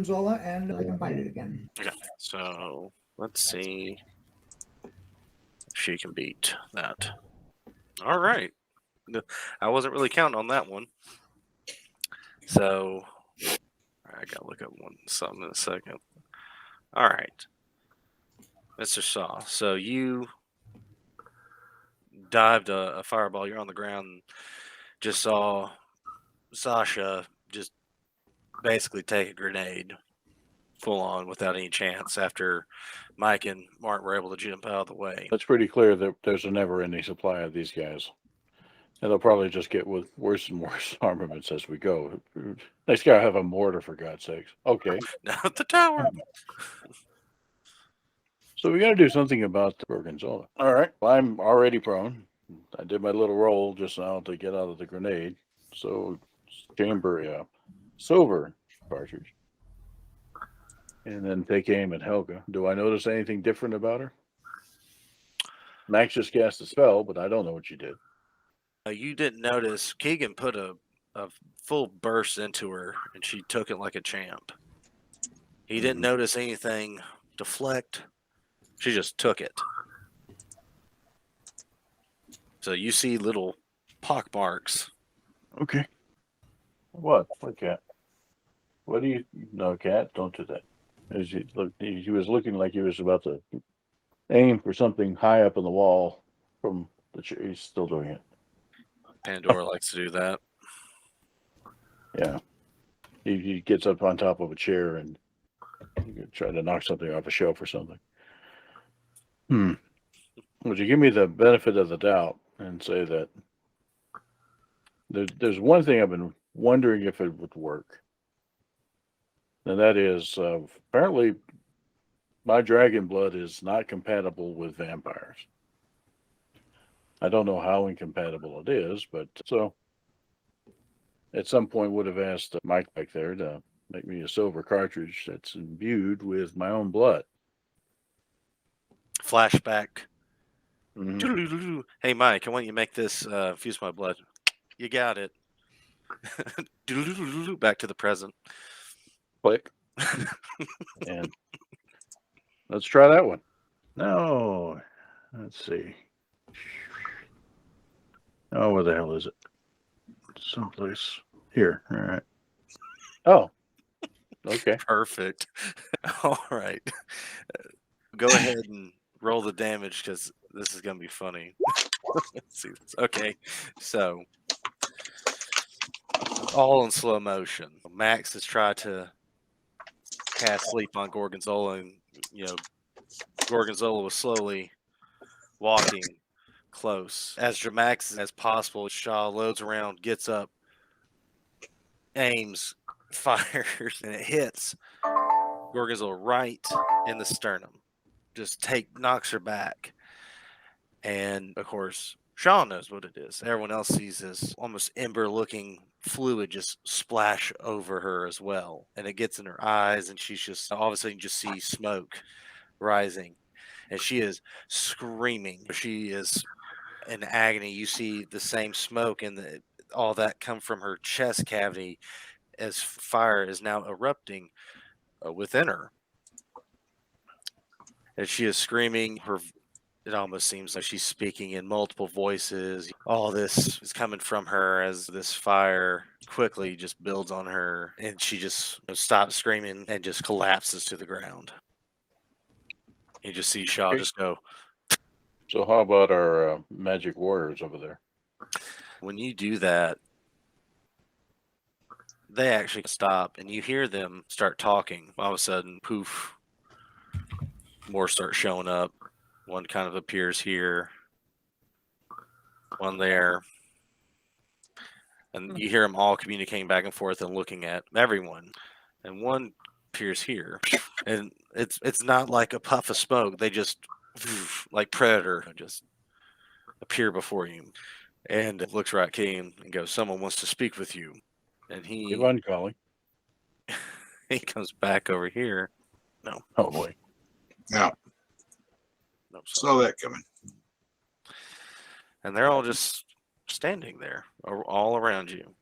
Zola, and I can bite it again. Okay, so let's see if she can beat that. All right. I wasn't really counting on that one. So I gotta look up something in a second. All right. Mr. Saw. So you dived a fireball. You're on the ground and just saw Sasha just basically take a grenade full on without any chance after Mike and Mark were able to jump out of the way. It's pretty clear that there's a never-ending supply of these guys. And they'll probably just get with worse and worse armaments as we go. Next guy have a mortar, for God's sakes. Okay. Now at the tower. So we got to do something about the Gorgonzola. All right. Well, I'm already prone. I did my little roll just now to get out of the grenade. So chamber silver cartridge. And then take aim at Helga. Do I notice anything different about her? Max just cast a spell, but I don't know what she did. You didn't notice Keegan put a full burst into her and she took it like a champ. He didn't notice anything deflect. She just took it. So you see little pock marks. Okay. What? What cat? What do you? No, cat. Don't do that. As he look, he was looking like he was about to aim for something high up in the wall from the chair. He's still doing it. Pandora likes to do that. Yeah. He gets up on top of a chair and try to knock something off a shelf or something. Would you give me the benefit of the doubt and say that there's one thing I've been wondering if it would work. And that is apparently my dragon blood is not compatible with vampires. I don't know how incompatible it is, but so at some point would have asked Mike back there to make me a silver cartridge that's imbued with my own blood. Flashback. Mm-hmm. Hey, Mike, I want you to make this fuse my blood. You got it. Back to the present. Click. And let's try that one. No. Let's see. Oh, where the hell is it? Someplace here. All right. Oh. Okay. Perfect. All right. Go ahead and roll the damage because this is going to be funny. Let's see this. Okay. So, all in slow motion. Max has tried to cast sleep on Gorgonzola, and Gorgonzola was slowly walking close. As dramatic as possible, Shaw loads around, gets up, aims, fires, and it hits Gorgonzola right in the sternum. Just knocks her back. And of course, Shaw knows what it is. Everyone else sees this almost ember-looking fluid just splash over her as well. And it gets in her eyes, and she's just all of a sudden you just see smoke rising. And she is screaming. She is in agony. You see the same smoke and all that come from her chest cavity as fire is now erupting within her. And she is screaming. It almost seems like she's speaking in multiple voices. All this is coming from her as this fire quickly just builds on her, and she just stops screaming and just collapses to the ground. You just see Shaw Okay. just go. So how about our magic warriors over there? When you do that, they actually stop, and you hear them start talking. All of a sudden, poof, more start showing up. One kind of appears here, one there. And you hear them all communicating back and forth and looking at everyone. And one appears here. And it's not like a puff of smoke. They just, like Predator, just appear before you. And it looks right at King and goes, "Someone wants to speak with you." And Give on, Collie. he comes back over here. No. Oh boy. Yeah, No, saw that coming. and they're all just standing there, all around you.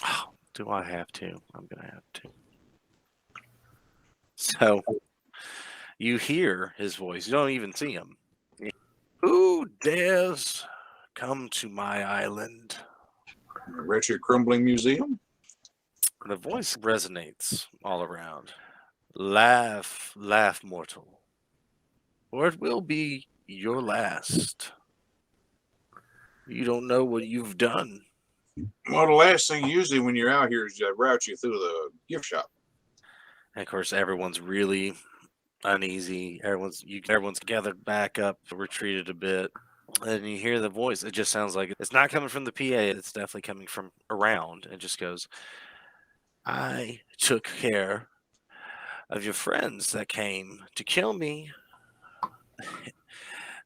Oh, do I have to? I'm gonna have to. So you hear his voice. You don't even see him. Who dares come to my island? A wretched crumbling museum. The voice resonates all around. Laugh, laugh, mortal, or it will be your last. You don't know what you've done. Well, the last thing usually when you're out here is route you through the gift shop. And of course, everyone's really uneasy. Everyone's gathered back up, retreated a bit. And you hear the voice. It just sounds like it's not coming from the PA. It's definitely coming from around. It just goes, "I took care of your friends that came to kill me.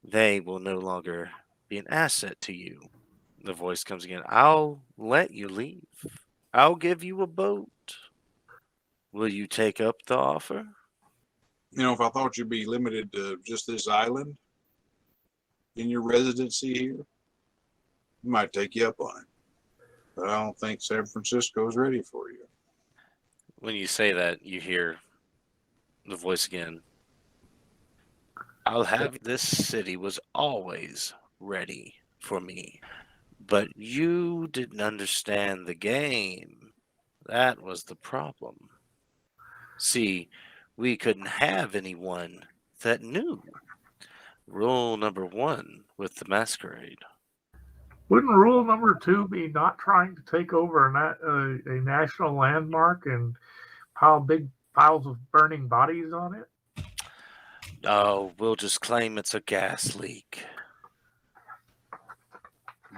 They will no longer be an asset to you." The voice comes again. "I'll let you leave. I'll give you a boat. Will you take up the offer?" You know, if I thought you'd be limited to just this island in your residency here, I might take you up on it. But I don't think San Francisco's ready for you. When you say that, you hear the voice again. "I'll have this city was always ready for me. But you didn't understand the game. That was the problem. See, we couldn't have anyone that knew. Rule number 1 with the masquerade." Wouldn't rule number 2 be not trying to take over a national landmark and pile big piles of burning bodies on it? Oh, we'll just claim it's a gas leak.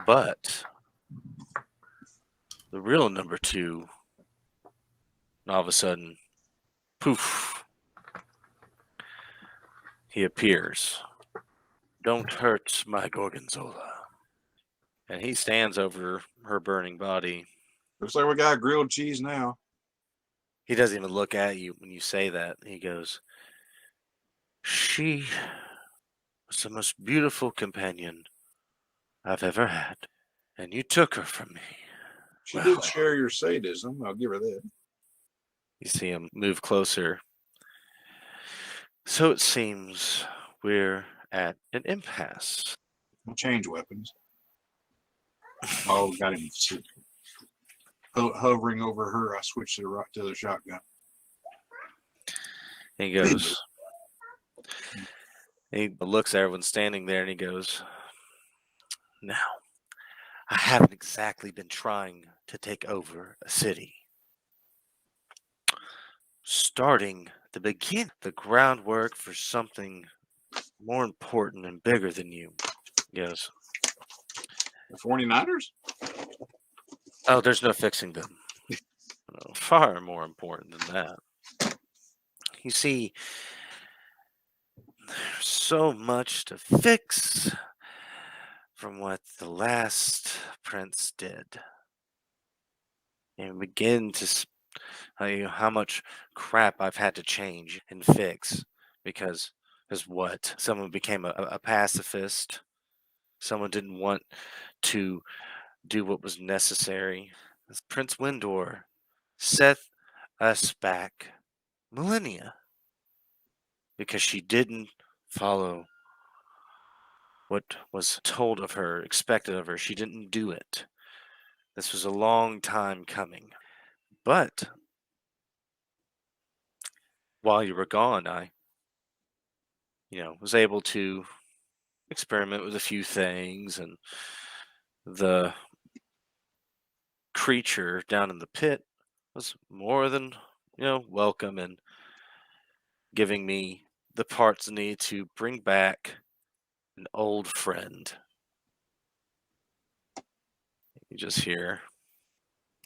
But the real number 2, all of a sudden, poof, he appears. "Don't hurt my Gorgonzola." And he stands over her burning body. Looks like we got grilled cheese now. He doesn't even look at you when you say that. He goes, "She was the most beautiful companion I've ever had, and you took her from me." She Well. did share your sadism. I'll give her that. You see him move closer. "So it seems we're at an impasse." We'll change weapons. Oh, got him hovering over her. I switched to the shotgun. He goes, he looks at everyone standing there and he goes, "Now, I haven't exactly been trying to take over a city. Starting the begin the groundwork for something more important and bigger than you." He goes, The 49ers? "Oh, there's no fixing them. No, far more important than that. You see, there's so much to fix, from what the last prince did. And begin to tell you how much crap I've had to change and fix because what? Someone became a pacifist. Someone didn't want to do what was necessary. As Prince Windor set us back millennia because she didn't follow what was told of her, expected of her. She didn't do it. This was a long time coming. But while you were gone, I, was able to experiment with a few things, and the creature down in the pit was more than, welcome and giving me the parts needed to bring back an old friend. You just hear,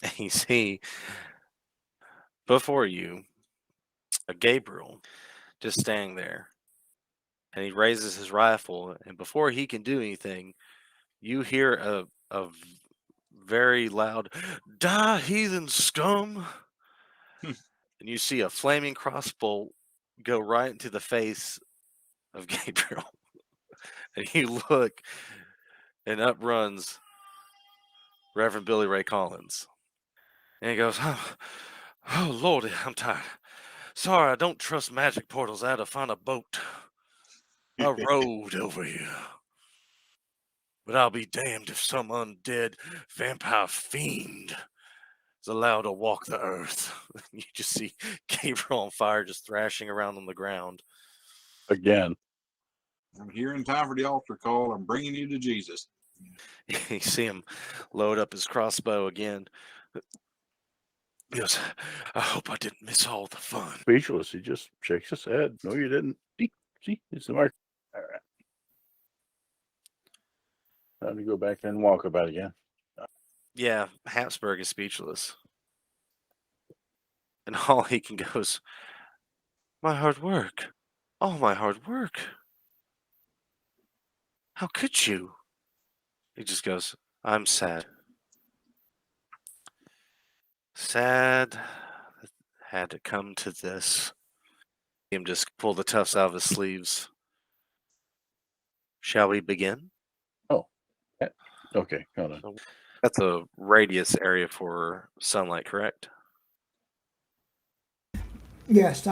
and you see before you a Gabriel just standing there. And he raises his rifle, and before he can do anything, you hear a very loud, "Die, heathen scum!" Hmm. And you see a flaming crossbow go right into the face of Gabriel. And you look, and up runs Reverend Billy Ray Collins. And he goes, oh Lordy, I'm tired. Sorry, I don't trust magic portals. I had to find a boat, a road over here. But I'll be damned if some undead vampire fiend is allowed to walk the earth. You just see Gabriel on fire just thrashing around on the ground. Again. I'm here in time for the altar call. I'm bringing you to Jesus. You see him load up his crossbow again. He goes, I hope I didn't miss all the fun. Speechless. He just shakes his head. No, you didn't. See, it's the mark. All right. Time to go back and walk about again. Yeah, Habsburg is speechless. And all he can go is, my hard work. All my hard work. How could you? He just goes, I'm sad. Sad that had to come to this. Him just pull the tufts out of his sleeves. Shall we begin? Okay, hold on. So that's a radius area for sunlight, correct? Yes,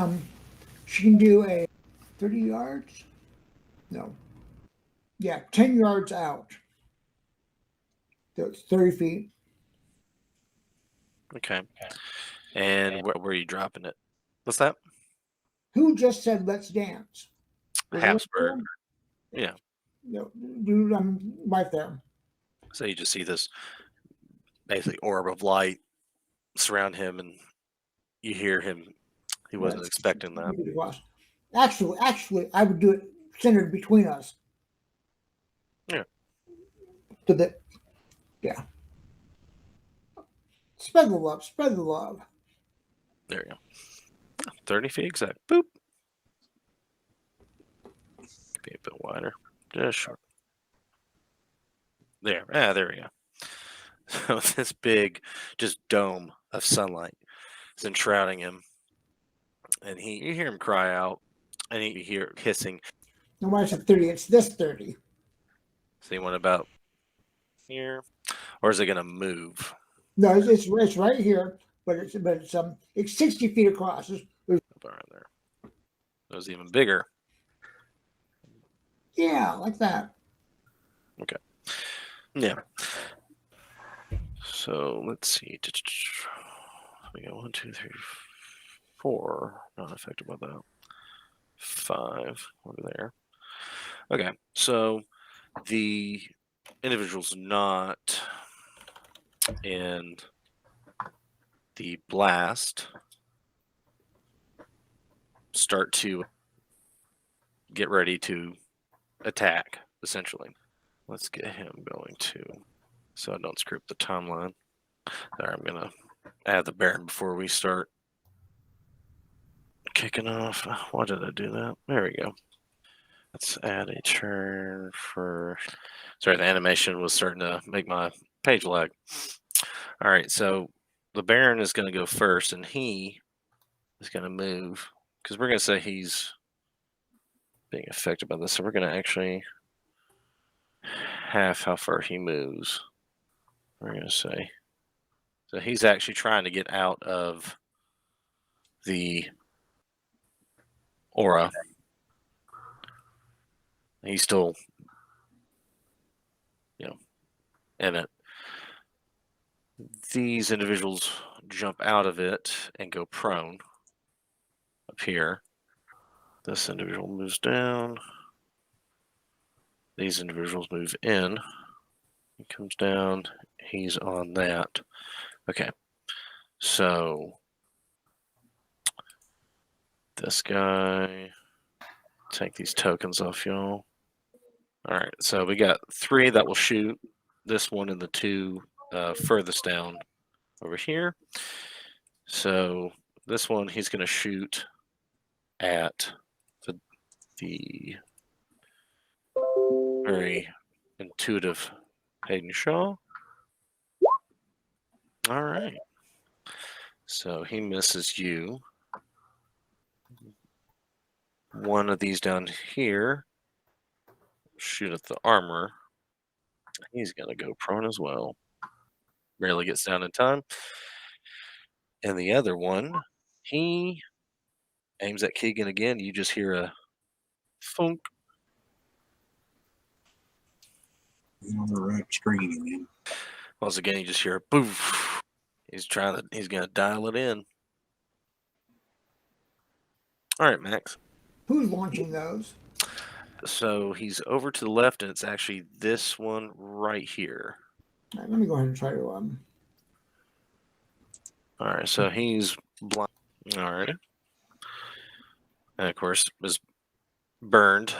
she can do a 30 yards. No. Yeah, 10 yards out. So it's 30 feet. Okay. And where are you dropping it? What's that? Who just said let's dance? Was it Habsburg. you? Yeah. No, dude, I'm right there. So you just see this basically orb of light surround him, and you hear him. He wasn't Yes. expecting that. It was. Actually, I would do it centered between us. Yeah. To the, yeah. Spread the love. Spread the love. There you go. 30 feet exact. Boop. Be a bit wider. Just short. There. Ah, there we go. So this big, just dome of sunlight is enshrouding him, and you hear him cry out, and you hear hissing. No matter if 30, it's this 30. So you want about here, or is it gonna move? No, it's right here, but it's 60 feet across. Around there. It was even bigger. Yeah, like that. Yeah. So let's see. We got 1, 2, 3, 4. Not affected by that. 5 over there. Okay. So the individual's not in the blast. Start to get ready to attack, essentially. Let's get him going too, so I don't screw up the timeline. There, I'm gonna add the Baron before we start kicking off. Why did I do that? There we go. Let's add a turn for. Sorry, the animation was starting to make my page lag. All right, so the Baron is going to go first, and he is going to move because we're going to say he's being affected by this. So we're going to actually half how far he moves. We're going to say. So he's actually trying to get out of the aura. He's still, in it. These individuals jump out of it and go prone up here. This individual moves down. These individuals move in. He comes down. He's on that. Okay. So this guy, take these tokens off y'all. All right. So we got 3 that will shoot. This one and the 2 furthest down over here. So this one, he's going to shoot at the very intuitive Hayden Shaw. All right. So he misses you. One of these down here. Shoot at the armor. He's going to go prone as well. Barely gets down in time. And the other one, he aims at Keegan again. You just hear a thunk. On the right screen again. Once again, you just hear a poof. He's going to dial it in. All right, Max. Who's launching those? So he's over to the left, and it's actually this one right here. All right, let me go ahead and try to. All right, so he's blind. All right. And of course, is burned.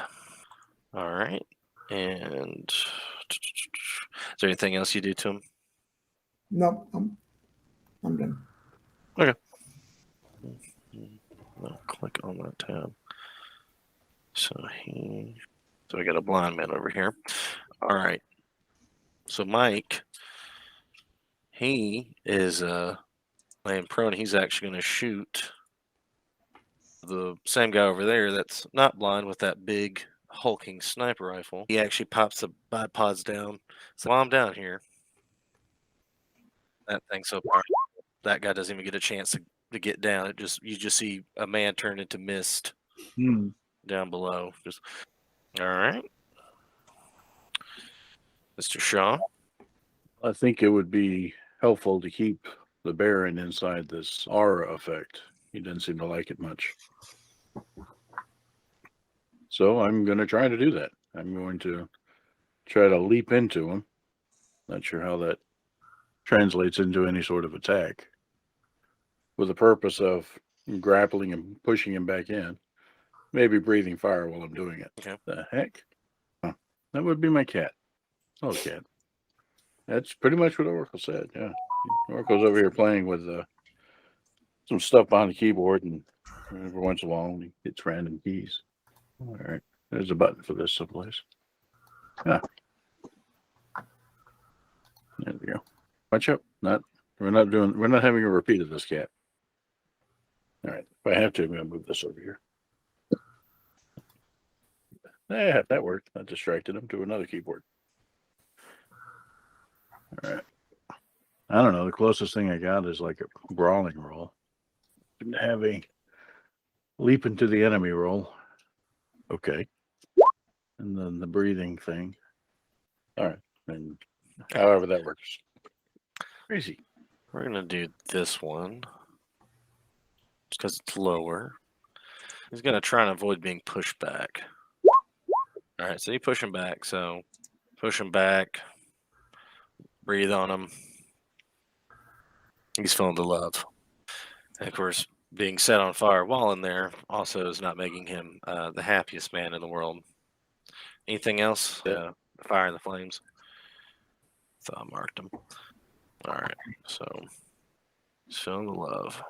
All right. And is there anything else you do to him? Nope, I'm done. Okay. I'll click on that tab. So we got a blind man over here. All right. So Mike, he is laying prone. He's actually going to shoot the same guy over there that's not blind with that big hulking sniper rifle. He actually pops the bipods down. So while I'm down here, that thing so far, that guy doesn't even get a chance to get down. You just see a man turn into mist down below. Just all right, Mr. Shaw. I think it would be helpful to keep the Baron inside this aura effect. He doesn't seem to like it much. So I'm going to try to do that. I'm going to try to leap into him. Not sure how that translates into any sort of attack. With the purpose of grappling and pushing him back in. Maybe breathing fire while I'm doing it. Okay. The heck? Huh. That would be my cat. Oh, cat. That's pretty much what Oracle said, yeah. Oracle's over here playing with some stuff behind the keyboard, and every once in a while he hits random keys. All right. There's a button for this someplace. Yeah. There we go. Watch out. We're not having a repeat of this cat. All right. If I have to, I'm going to move this over here. Yeah, that worked. That distracted him to another keyboard. All right. I don't know. The closest thing I got is like a brawling roll. Didn't have a leap into the enemy roll. Okay. And then the breathing thing. All right. And however that works. Crazy. We're gonna do this one just because it's lower. He's gonna try and avoid being pushed back. All right, so you push him back. So push him back. Breathe on him. He's feeling the love. And of course, being set on fire while in there also is not making him the happiest man in the world. Anything else? Fire in the flames. So I marked him. All right, so feeling the love.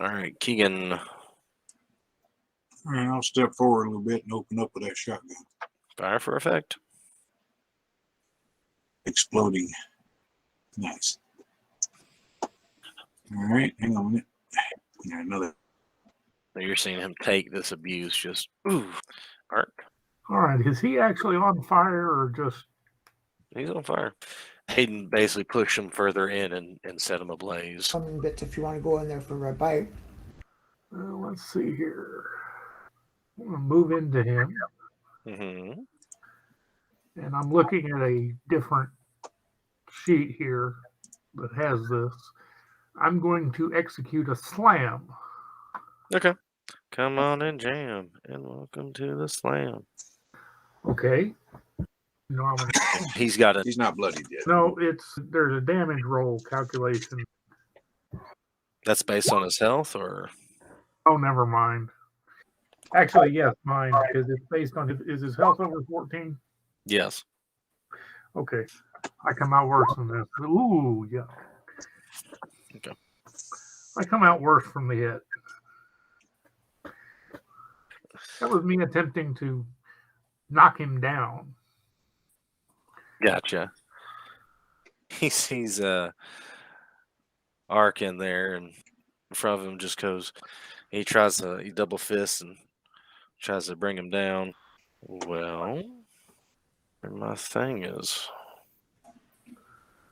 All right, Keegan. All right, I'll step forward a little bit and open up with that shotgun. Fire for effect. Exploding. Nice. All right, hang on a minute. Yeah, another. So you're seeing him take this abuse. Just ooh, Ark. All right, is he actually on fire or just? He's on fire. Hayden basically pushed him further in and set him ablaze. Some bits if you want to go in there for a bite. Let's see here. I'm gonna move into him, Mm-hmm. and I'm looking at a different sheet here that has this. I'm going to execute a slam. Okay. Come on and jam, and welcome to the slam. Okay. No, I'm gonna, He's got a. He's not bloodied yet. no, there's a damage roll calculation. That's based on his health, or Oh, never mind. Actually, yes, mine, because it's based on is his health over 14? yes. Okay. I come out worse than this. Ooh, yeah. Okay. I come out worse from the hit. That was me attempting to knock him down. Gotcha. He sees Ark in there, and in front of him just goes. He double fists and tries to bring him down. Well, my thing is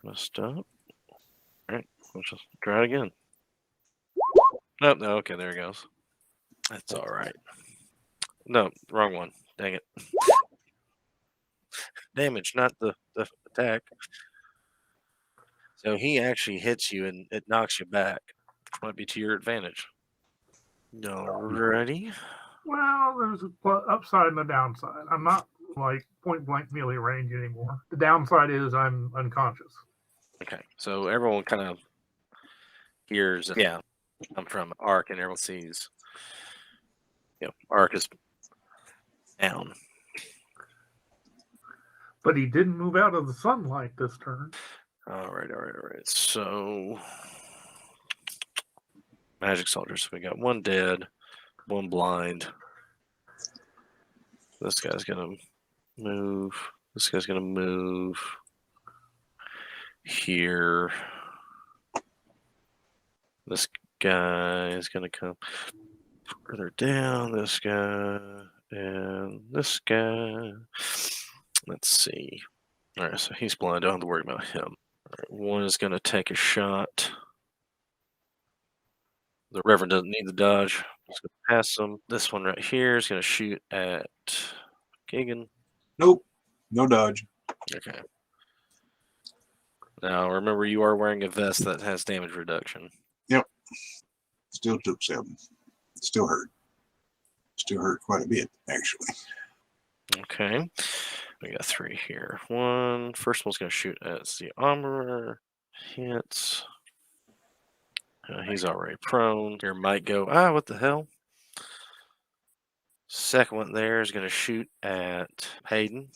messed up. All right, let's just try it again. Oh, no, okay, there he goes. That's all right. No, wrong one. Dang it. Damage, not the attack. So he actually hits you and it knocks you back. Might be to your advantage. Alrighty. Well, there's a upside and a downside. I'm not like point blank melee range anymore. The downside is I'm unconscious. Okay, so everyone kind of hears, yeah, I'm from Ark, and everyone sees, Ark is down. But he didn't move out of the sunlight this turn. All right. So, magic soldiers. We got one dead, one blind. This guy's gonna move. This guy's gonna move here. This guy is gonna come further down. This guy and this guy. Let's see. All right, so he's blind. I don't have to worry about him. All right, one is gonna take a shot. The Reverend doesn't need the dodge. Just gonna pass him. This one right here is gonna shoot at Keegan. Nope. No dodge. Okay. Now remember, you are wearing a vest that has damage reduction. Yep. Still took 7. Still hurt. Still hurt quite a bit, actually. Okay. We got 3 here. First one's gonna shoot at the armorer. Hits. He's already prone. Your might go, what the hell? Second one there is going to shoot at Hayden.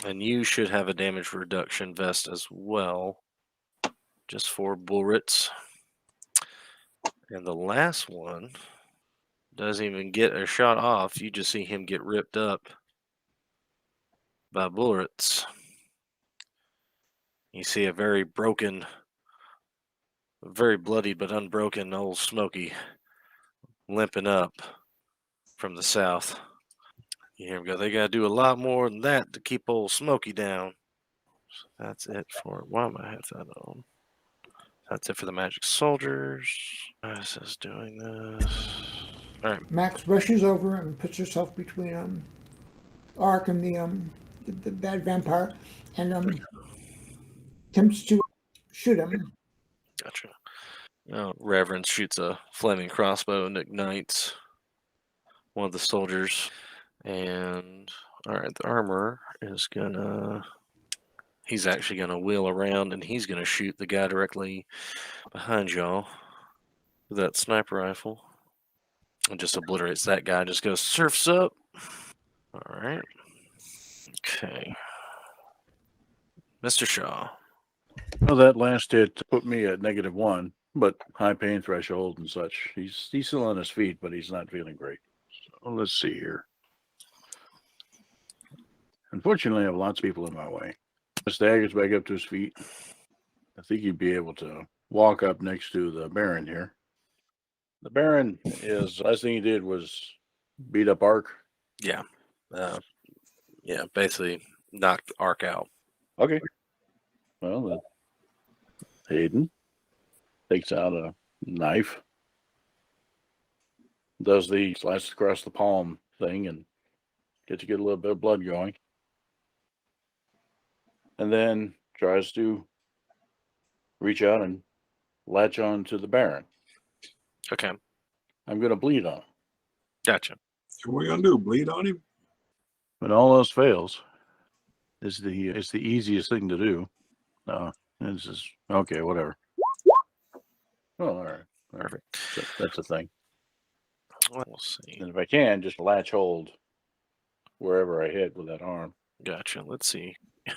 And you should have a damage reduction vest as well. Just 4 bullets. And the last one doesn't even get a shot off. You just see him get ripped up by bullets. You see a very broken, very bloody but unbroken old Smokey limping up from the south. You hear him go, they got to do a lot more than that to keep old Smokey down. So that's it for, why am I have that on? That's it for the magic soldiers. This is doing this. All right. Max rushes over and puts herself between Ark and the bad vampire, and attempts to shoot him. Gotcha. Reverend shoots a flaming crossbow and ignites one of the soldiers. And all right, the armor is he's actually gonna wheel around and he's gonna shoot the guy directly behind y'all with that sniper rifle. And just obliterates that guy, just goes surfs up. All right. Okay. Mr. Shaw. Well, that last hit put me at -1, but high pain threshold and such. He's still on his feet, but he's not feeling great. So let's see here. Unfortunately, I have lots of people in my way. Staggers back up to his feet. I think he'd be able to walk up next to the Baron here. The Baron is, last thing he did was beat up Ark. Yeah. Yeah, basically knocked Ark out. Okay. Well, Hayden takes out a knife, does the slice across the palm thing, and gets to get a little bit of blood going. And then tries to reach out and latch on to the Baron. Okay. I'm going to bleed on him. Gotcha. What are we gonna do? Bleed on him? When all else fails, it's the easiest thing to do. It's just, okay, whatever. Oh, all right. Perfect. So that's a thing. We'll see. And if I can, just latch hold wherever I hit with that arm. Gotcha. Let's see.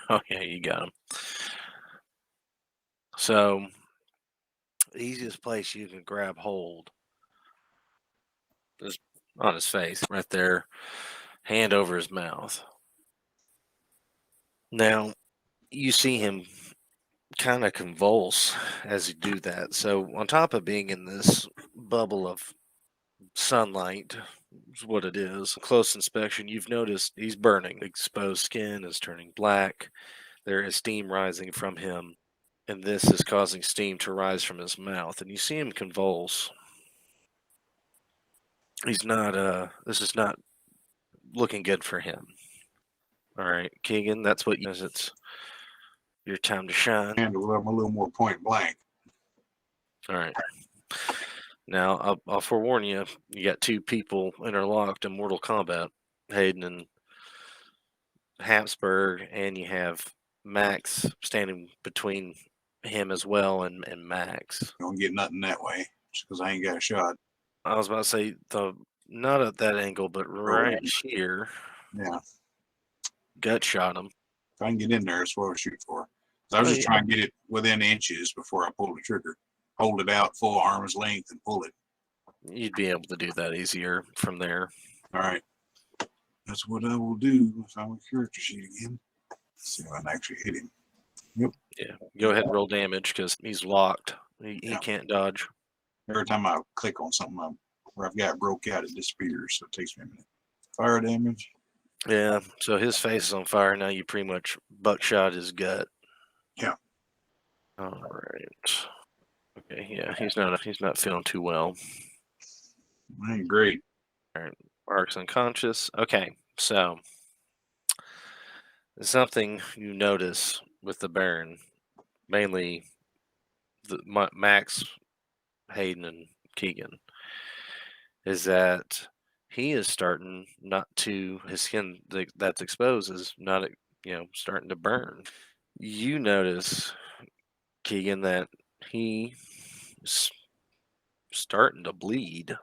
Oh, yeah, you got him. So, the easiest place you can grab hold is on his face, right there, hand over his mouth. Now, you see him kind of convulse as you do that. So, on top of being in this bubble of sunlight, is what it is, close inspection, you've noticed he's burning. Exposed skin is turning black. There is steam rising from him, and this is causing steam to rise from his mouth. And you see him convulse. He's not, this is not looking good for him. All right, Keegan, that's what it's your time to shine. Handle them a little more point blank. All right. Now, I'll forewarn you, you got two people interlocked in Mortal Kombat, Hayden and Habsburg, and you have Max standing between him as well and Max. Don't get nothing that way because I ain't got a shot. I was about to say, not at that angle, but right here, Yeah. gut shot him. If I can get in there, that's what I was shooting for. So I was just trying to get it within inches before I pulled the trigger. Hold it out full arm's length and pull it. You'd be able to do that easier from there. All right. That's what I will do if I'm a character sheet again. See if I can actually hit him. Yep. Yeah. Go ahead and roll damage because he's locked. He can't dodge. Every time I click on something where I've got it broke out, it disappears. So it takes me a minute. Fire damage. Yeah. So his face is on fire. Now you pretty much buckshot his gut. Yeah. All right. Okay. Yeah. He's not feeling too well. Ain't great. All right. Ark's unconscious. Okay. So something you notice with the Baron, mainly Max, Hayden, and Keegan, is that he is starting his skin that's exposed is not, starting to burn. You notice, Keegan, that he's starting to bleed.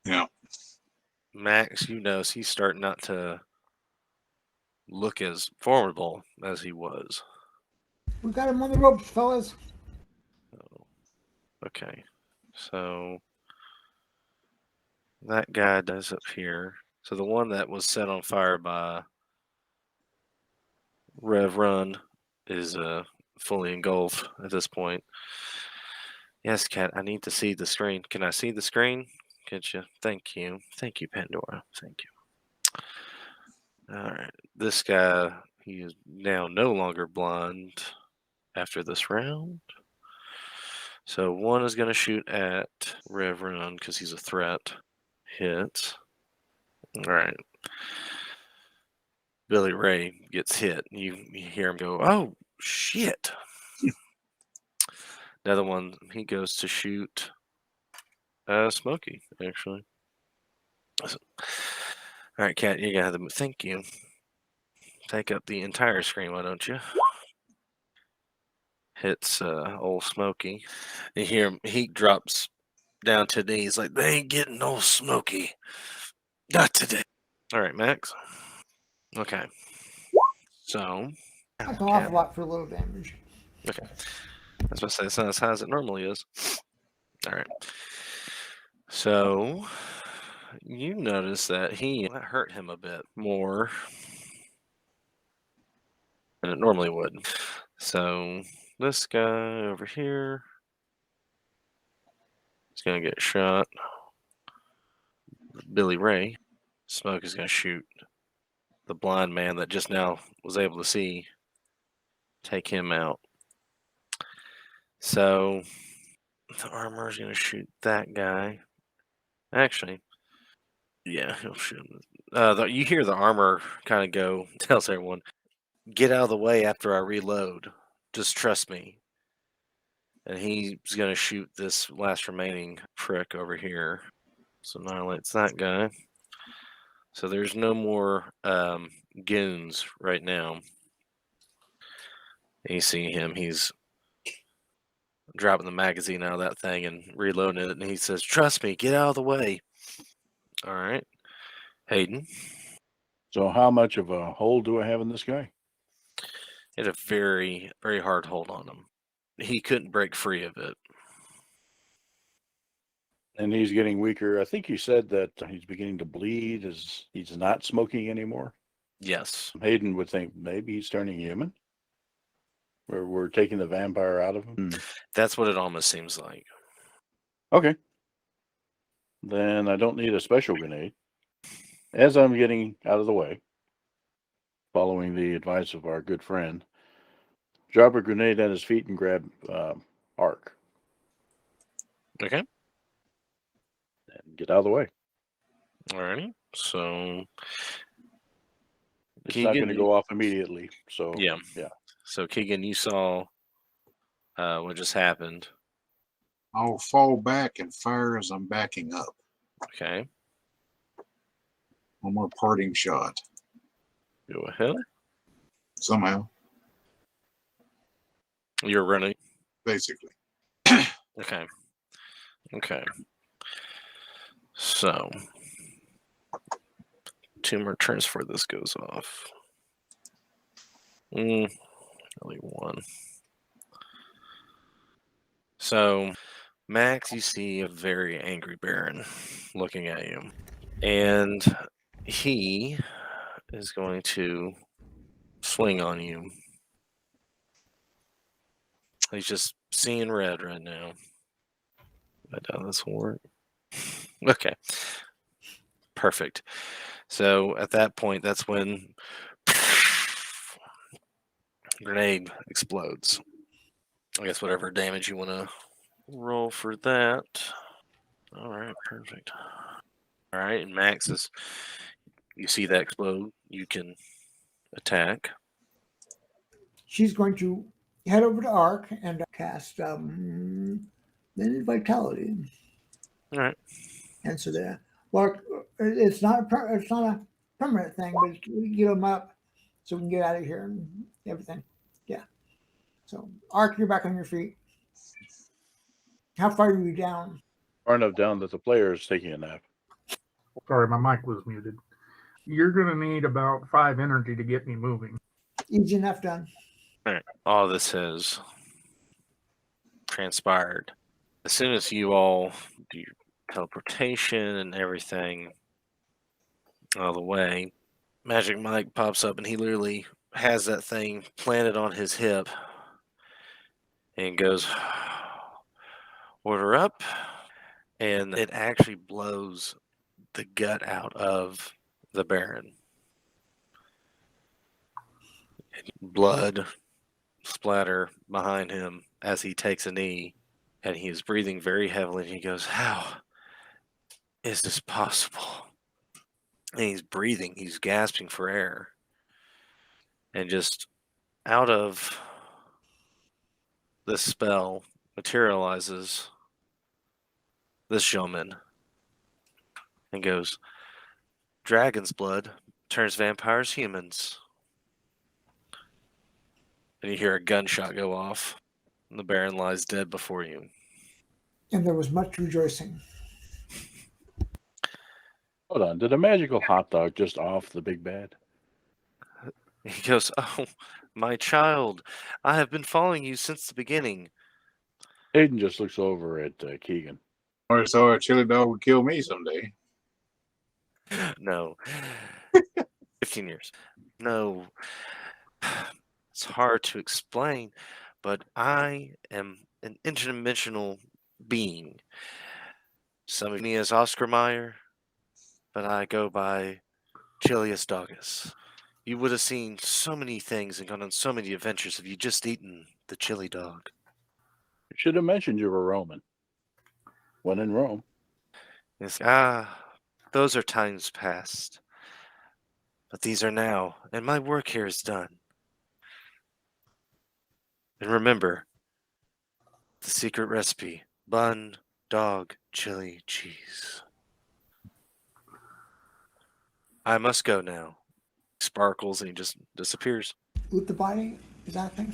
Yeah. Max, you notice he's starting not to look as formidable as he was. We got him on the ropes, fellas. Okay, so that guy does up here. So the one that was set on fire by Rev Run is fully engulfed at this point. Yes, Kat, I need to see the screen. Can I see the screen? Could you? Thank you. Thank you, Pandora. Thank you. All right. This guy, he is now no longer blind after this round. So one is going to shoot at Rev Run because he's a threat. Hits. All right. Billy Ray gets hit. You hear him go, "Oh, shit." The other one, he goes to shoot Smokey, actually. So, all right, Kat, you got to thank you. Take up the entire screen, why don't you? Hits old Smokey. You hear him, he drops down to the knees like, "They ain't getting old Smokey. Not today." All right, Max. Okay. So. That's an awful lot for a little damage. Okay. I was about to say, it's not as high as it normally is. All right. So, you notice that that hurt him a bit more than it normally would. So this guy over here is going to get shot. Billy Ray. Smoke is going to shoot the blind man that just now was able to see. Take him out. So the armor is going to shoot that guy. Actually, yeah, he'll shoot him. You hear the armor kind of go, tells everyone, get out of the way after I reload. Just trust me. And he's going to shoot this last remaining prick over here. So annihilates that guy. So there's no more goons right now. And you see him, he's dropping the magazine out of that thing and reloading it. And he says, trust me, get out of the way. All right. Hayden. So how much of a hold do I have in this guy? He had a very, very hard hold on him. He couldn't break free of it. And he's getting weaker. I think you said that he's beginning to bleed as he's not smoking anymore. Yes. Hayden would think maybe he's turning human. We're taking the vampire out of him. That's what it almost seems like. Okay. Then I don't need a special grenade. As I'm getting out of the way, following the advice of our good friend, drop a grenade at his feet and grab Ark. Okay. And get out of the way. Alrighty. So It's not going to Keegan- go off immediately. So yeah. yeah. So Keegan, you saw what just happened. I'll fall back and fire as I'm backing up. Okay. One more parting shot. Go ahead. Somehow, You're running. basically. Okay. Okay. So 2 more turns before this goes off. Only 1. So Max, you see a very angry Baron looking at you. And he is going to swing on you. He's just seeing red right now. I doubt this will work. Okay. Perfect. So at that point, that's when grenade explodes. I guess whatever damage you want to roll for that. All right, perfect. All right, and Max is, you see that explode, you can attack. She's going to head over to Ark and cast then Vitality. All right. And so there, well, it's not a permanent thing, but we get them up so we can get out of here and everything. Yeah. So Ark, you're back on your feet. How far are you down? Far enough down that the player is taking a nap. Sorry, my mic was muted. You're going to need about 5 energy to get me moving. Easy enough done. All right. All this has transpired. As soon as you all do your teleportation and everything out of the way, Magic Mike pops up and he literally has that thing planted on his hip and goes, order up. And it actually blows the gut out of the Baron. Blood splatter behind him as he takes a knee, and he is breathing very heavily. And he goes, how is this possible? And he's breathing, he's gasping for air. And just out of this spell materializes this gentleman and goes, dragon's blood turns vampires humans. And you hear a gunshot go off, and the Baron lies dead before you. And there was much rejoicing. Hold on. Did a magical hot dog just off the big bad? He goes, oh, my child, I have been following you since the beginning. Hayden just looks over at Keegan. Or so a chili dog would kill me someday. No. 15 years. No. It's hard to explain, but I am an interdimensional being. Some of me as Oscar Mayer, but I go by Chilius Dogus. You would have seen so many things and gone on so many adventures if you just eaten the chili dog. You should have mentioned you were Roman. When in Rome. Yes. Those are times past. But these are now, and my work here is done. And remember, the secret recipe: bun, dog, chili, cheese. I must go now. Sparkles and he just disappears. With the body, is that a thing?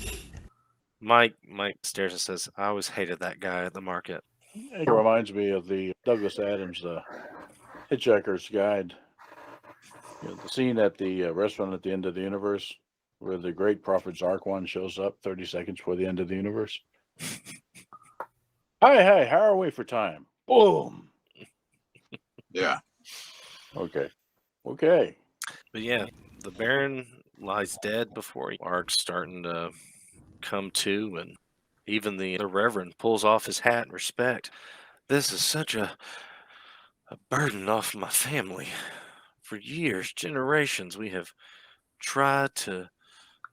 Mike stares and says, I always hated that guy at the market. It reminds me of the Douglas Adams Hitchhiker's Guide. You know, the scene at the restaurant at the end of the universe where the great prophet Zarquan shows up 30 seconds before the end of the universe. Hi, how are we for time? Boom. Yeah. Okay. But yeah, the Baron lies dead before Ark's starting to come to, and even the Reverend pulls off his hat in respect. This is such a burden off my family. For years, generations, we have tried to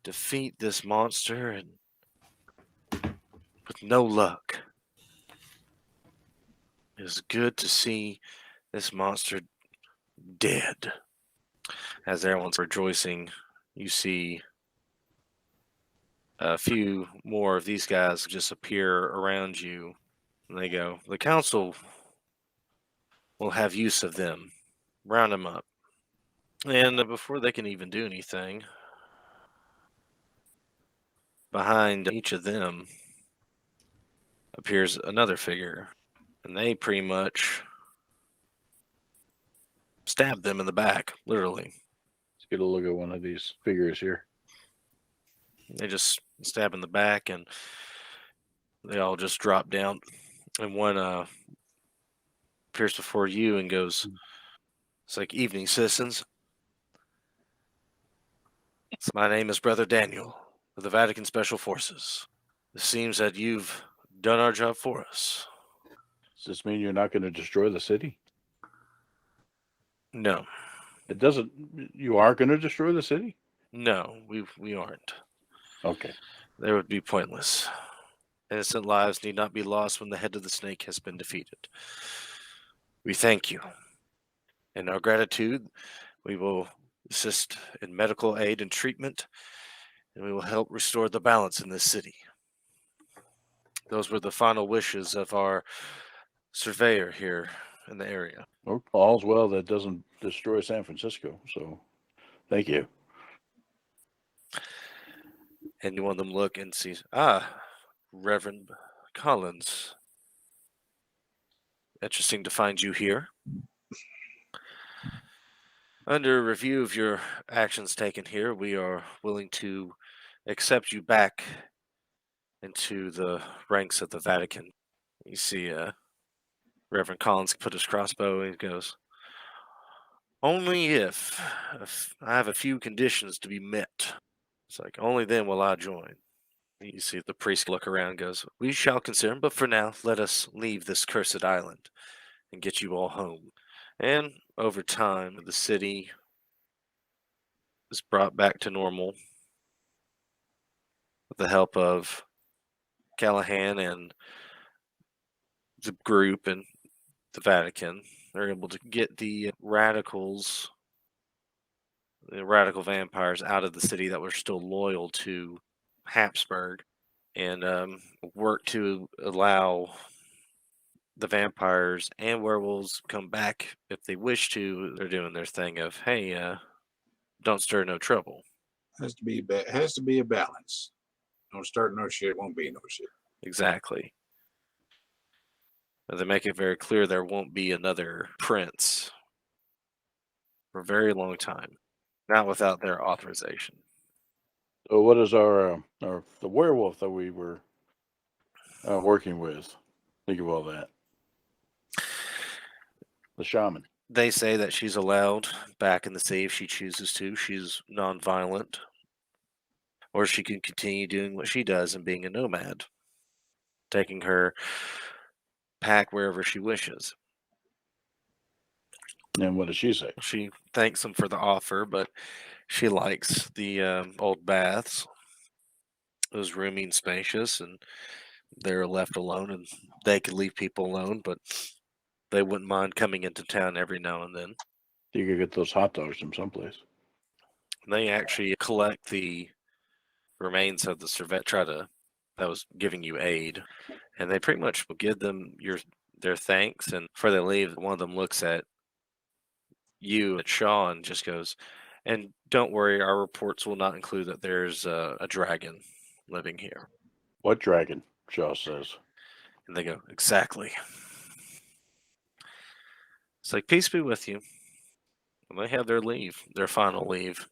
defeat this monster, and with no luck. It is good to see this monster dead. As everyone's rejoicing, you see a few more of these guys just appear around you, and they go, the council will have use of them. Round them up. And before they can even do anything, behind each of them appears another figure, and they pretty much stab them in the back, literally. Let's get a look at one of these figures here. They just stab in the back, and they all just drop down. And one appears before you and goes, it's like, evening, citizens. My name is Brother Daniel of the Vatican Special Forces. It seems that you've done our job for us. Does this mean you're not going to destroy the city? No. It doesn't. You aren't going to destroy the city? No, we aren't. Okay. They would be pointless. Innocent lives need not be lost when the head of the snake has been defeated. We thank you. In our gratitude, we will assist in medical aid and treatment, and we will help restore the balance in this city. Those were the final wishes of our surveyor here in the area. Well, all's well that doesn't destroy San Francisco. So, thank you. And one of them look and sees, Reverend Collins. Interesting to find you here. Under review of your actions taken here, we are willing to accept you back into the ranks of the Vatican. You see Reverend Collins put his crossbow and he goes, only if I have a few conditions to be met. It's like, only then will I join. You see the priest look around and goes, we shall consider, but for now, let us leave this cursed island and get you all home. And over time, the city is brought back to normal with the help of Callahan and the group and the Vatican. They're able to get the radical vampires out of the city that were still loyal to Habsburg, and work to allow the vampires and werewolves come back if they wish to. They're doing their thing of, hey, don't stir no trouble. Has to be a balance. Don't start no shit, won't be no shit. Exactly. They make it very clear there won't be another prince for a very long time, not without their authorization. So, what is the werewolf that we were working with? Think of all that. The shaman. They say that she's allowed back in the city if she chooses to. She's nonviolent. Or she can continue doing what she does and being a nomad, taking her pack wherever she wishes. And what does she say? She thanks them for the offer, but she likes the old baths. It was roomy and spacious, and they're left alone, and they could leave people alone, but they wouldn't mind coming into town every now and then. You could get those hot dogs from someplace. They actually collect the remains of the Servetra that was giving you aid, and they pretty much will give them their thanks. And before they leave, one of them looks at you and Shaw and just goes, "And don't worry, our reports will not include that there's a dragon living here." What dragon? Shaw says. And they go, "Exactly." It's like, "Peace be with you." And they have their leave, their final leave.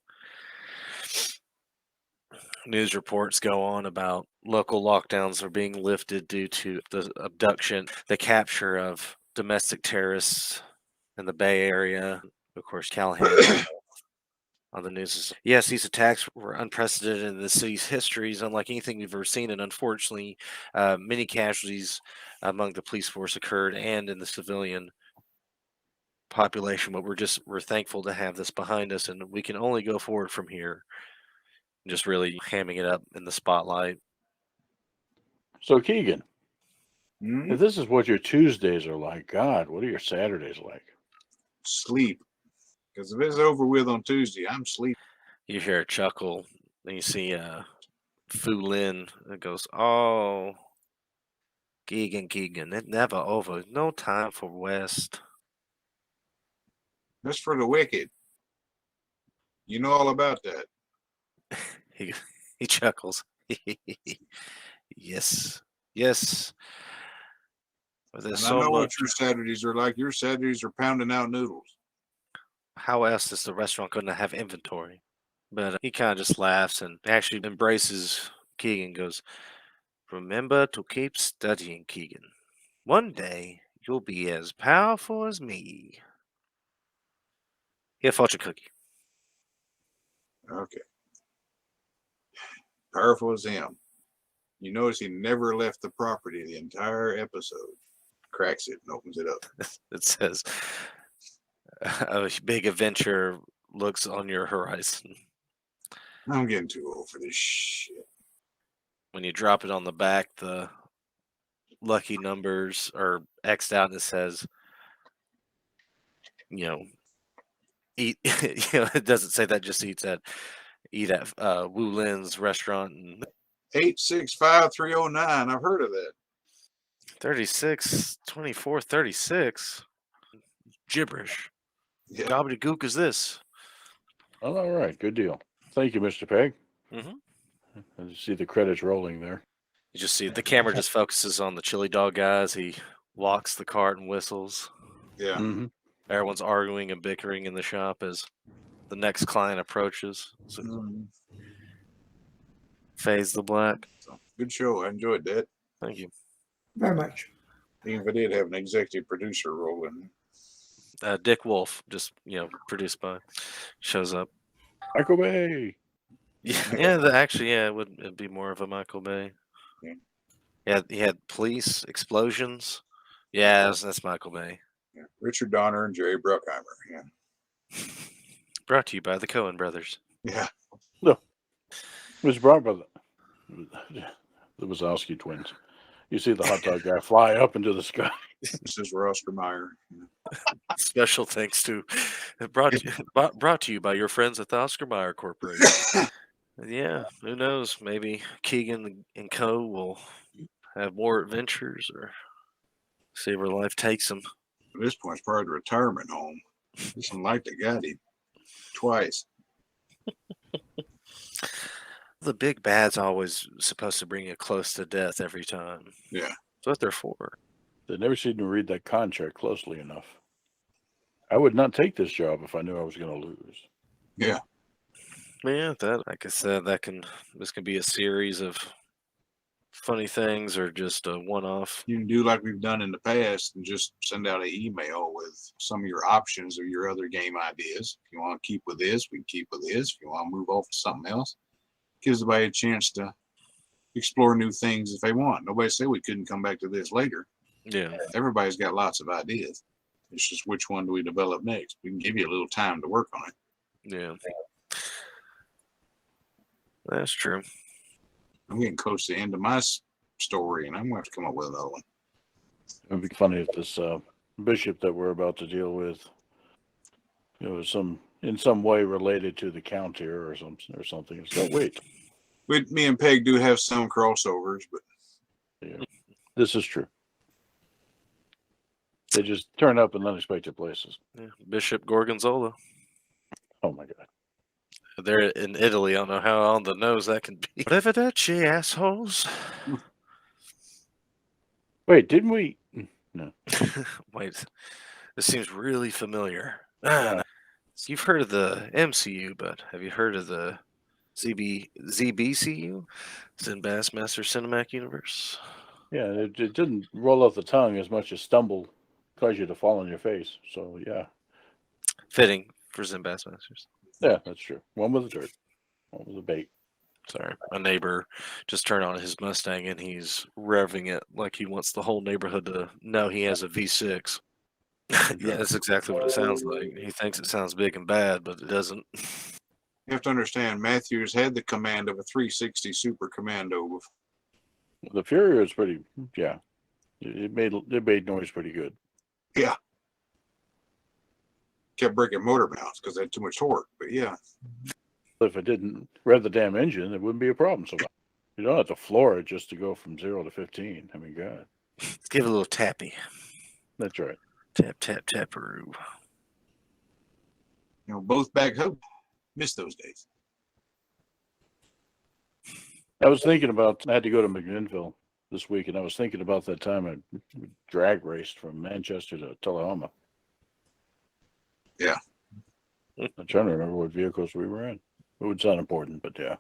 News reports go on about local lockdowns are being lifted due to the abduction, the capture of domestic terrorists in the Bay Area. Of course, Callahan on the news is, yes, these attacks were unprecedented in the city's histories, unlike anything we've ever seen. And unfortunately, many casualties among the police force occurred and in the civilian population. But we're thankful to have this behind us, and we can only go forward from here. Just really hamming it up in the spotlight. So Keegan, Hmm? if this is what your Tuesdays are like, God, what are your Saturdays like? Sleep. Because if it's over with on Tuesday, I'm sleeping. You hear a chuckle, and you see Fu Lin that goes, "Oh, Keegan, it never over. No time for West." That's for the wicked. You know all about that. He chuckles. Yes. But And there's I so know much. what your Saturdays are like. Your Saturdays are pounding out noodles. How else is the restaurant going to have inventory? But he kind of just laughs and actually embraces Keegan. Goes, "Remember to keep studying, Keegan. One day you'll be as powerful as me." Here, fortune cookie. Okay. Powerful as him. You notice he never left the property the entire episode. Cracks it and opens it up. It says, "A big adventure looks on your horizon." I'm getting too old for this shit. When you drop it on the back, the lucky numbers are X'd out and it says, eat. It doesn't say that, just eat at Wu Lin's restaurant. And 865-309. I've heard of that. 36, 24, 36. Gibberish. Yeah. Gobbledygook is this? Oh, all right, good deal. Thank you, Mr. Pegg. Mhm. I just see the credits rolling there. You just see the camera just focuses on the chili dog guys. He walks the cart and whistles. Yeah. Mm-hmm. Everyone's arguing and bickering in the shop as the next client approaches. So fades the black. So, good show. I enjoyed that. Thank you. Very much. Even if I did have an executive producer role in it. Dick Wolf, just produced by, shows up. Michael Bay. Yeah, it'd be more of a Michael Bay. Yeah. Yeah, he had police explosions. Yeah, that's Michael Bay. Yeah. Richard Donner and Jerry Bruckheimer. Yeah. Brought to you by the Coen brothers. Yeah. It was brought by the Wazowski twins. You see the hot dog guy fly up into the sky. This is Oscar Mayer. Special thanks to brought to you by your friends at the Oscar Mayer Corporation. Yeah, who knows? Maybe Keegan and Co. will have more adventures or see where life takes them. At this point, it's probably the retirement home. This one like the got him twice. The big bad's always supposed to bring you close to death every time. Yeah. That's what they're for. They never seemed to read that contract closely enough. I would not take this job if I knew I was going to lose. Yeah. Yeah, that, like I said, this can be a series of funny things or just a one-off? You can do like we've done in the past and just send out an email with some of your options or your other game ideas. If you want to keep with this, we can keep with this. If you want to move off to something else, gives everybody a chance to explore new things if they want. Nobody said we couldn't come back to this later. Yeah. Everybody's got lots of ideas. It's just which one do we develop next? We can give you a little time to work on it. Yeah. That's true. I'm getting close to the end of my story, and I'm going to have to come up with another one. It would be funny if this bishop that we're about to deal with, was in some way related to the count here or something. So wait, Me and Peg do have some crossovers, but yeah, this is true. They just turn up in unexpected places. Yeah. Bishop Gorgonzola. Oh my God. They're in Italy. I don't know how on the nose that can be. Arrivederci, assholes. Wait, didn't we? No. Wait, this seems really familiar. Yeah. So you've heard of the MCU, but have you heard of the ZBCU? Zen Bassmaster Cinematic Universe. Yeah, it didn't roll off the tongue as much as stumble caused you to fall on your face. So yeah. Fitting for Zen Bassmasters. Yeah, that's true. One with the dirt, one with the bait. Sorry, my neighbor just turned on his Mustang and he's revving it like he wants the whole neighborhood to know he has a V6. Yeah, that's exactly what it sounds like. He thinks it sounds big and bad, but it doesn't. you have to understand Matthews had the command of a 360 Super Commando. The Fury was pretty. Yeah, it made noise pretty good. Yeah. Kept breaking motor mounts because they had too much torque. But yeah, If it didn't rev the damn engine, it wouldn't be a problem. So you don't have to floor it just to go from 0 to 15. I mean, God, Let's give it a little tappy. that's right. Tap, tap, taparoo. both back home. Missed those days. I was thinking about. I had to go to McMinnville this week, and I was thinking about that time I drag raced from Manchester to Tullahoma. Yeah. I'm trying to remember what vehicles we were in. It would sound important, but yeah.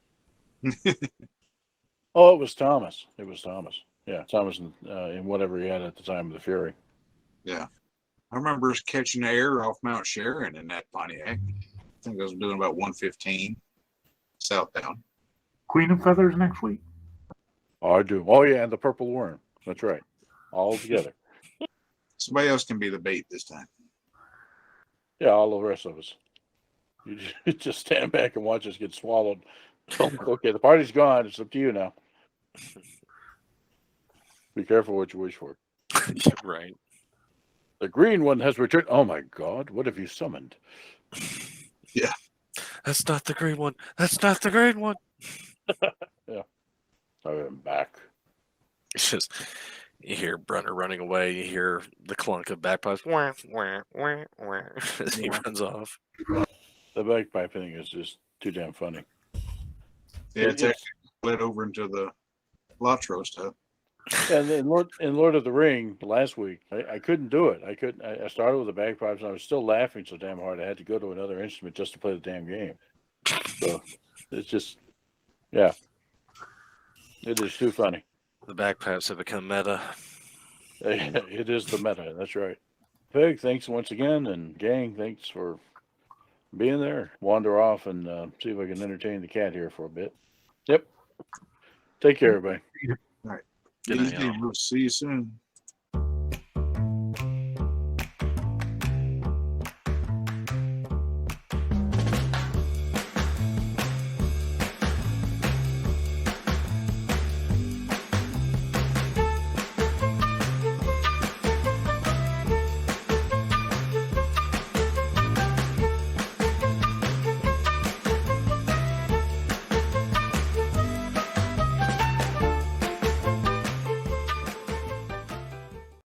Oh, it was Thomas. It was Thomas. Yeah, Thomas in whatever he had at the time of the Fury. Yeah. I remember us catching the air off Mount Sharon in that Pontiac. I think I was doing about 115 southbound. Queen of Feathers next week. Oh, I do. Oh, yeah, and the Purple Worm. That's right. All together. Somebody else can be the bait this time. Yeah, all the rest of us. You just stand back and watch us get swallowed. Okay, the party's gone. It's up to you now. Be careful what you wish for. Right. The green one has returned. Oh my God! What have you summoned? Yeah. That's not the green one. That's not the green one. I'm back. It's just, you hear Brunner running away. You hear the clunk of bagpipes. Wah, wah, wah, wah, as he runs off. The bagpipe thing is just too damn funny. Yeah, it's actually led over into the Latro stuff. And in Lord of the Ring last week, I couldn't do it. I started with the bagpipes and I was still laughing so damn hard I had to go to another instrument just to play the damn game. So it's just, yeah, it is too funny. The bagpipes have become meta. It is the meta. That's right. Peg, thanks once again, and gang, thanks for being there. Wander off and see if I can entertain the cat here for a bit. Yep. Take care, everybody. All right. Good night, Easy. y'all. We'll see you soon.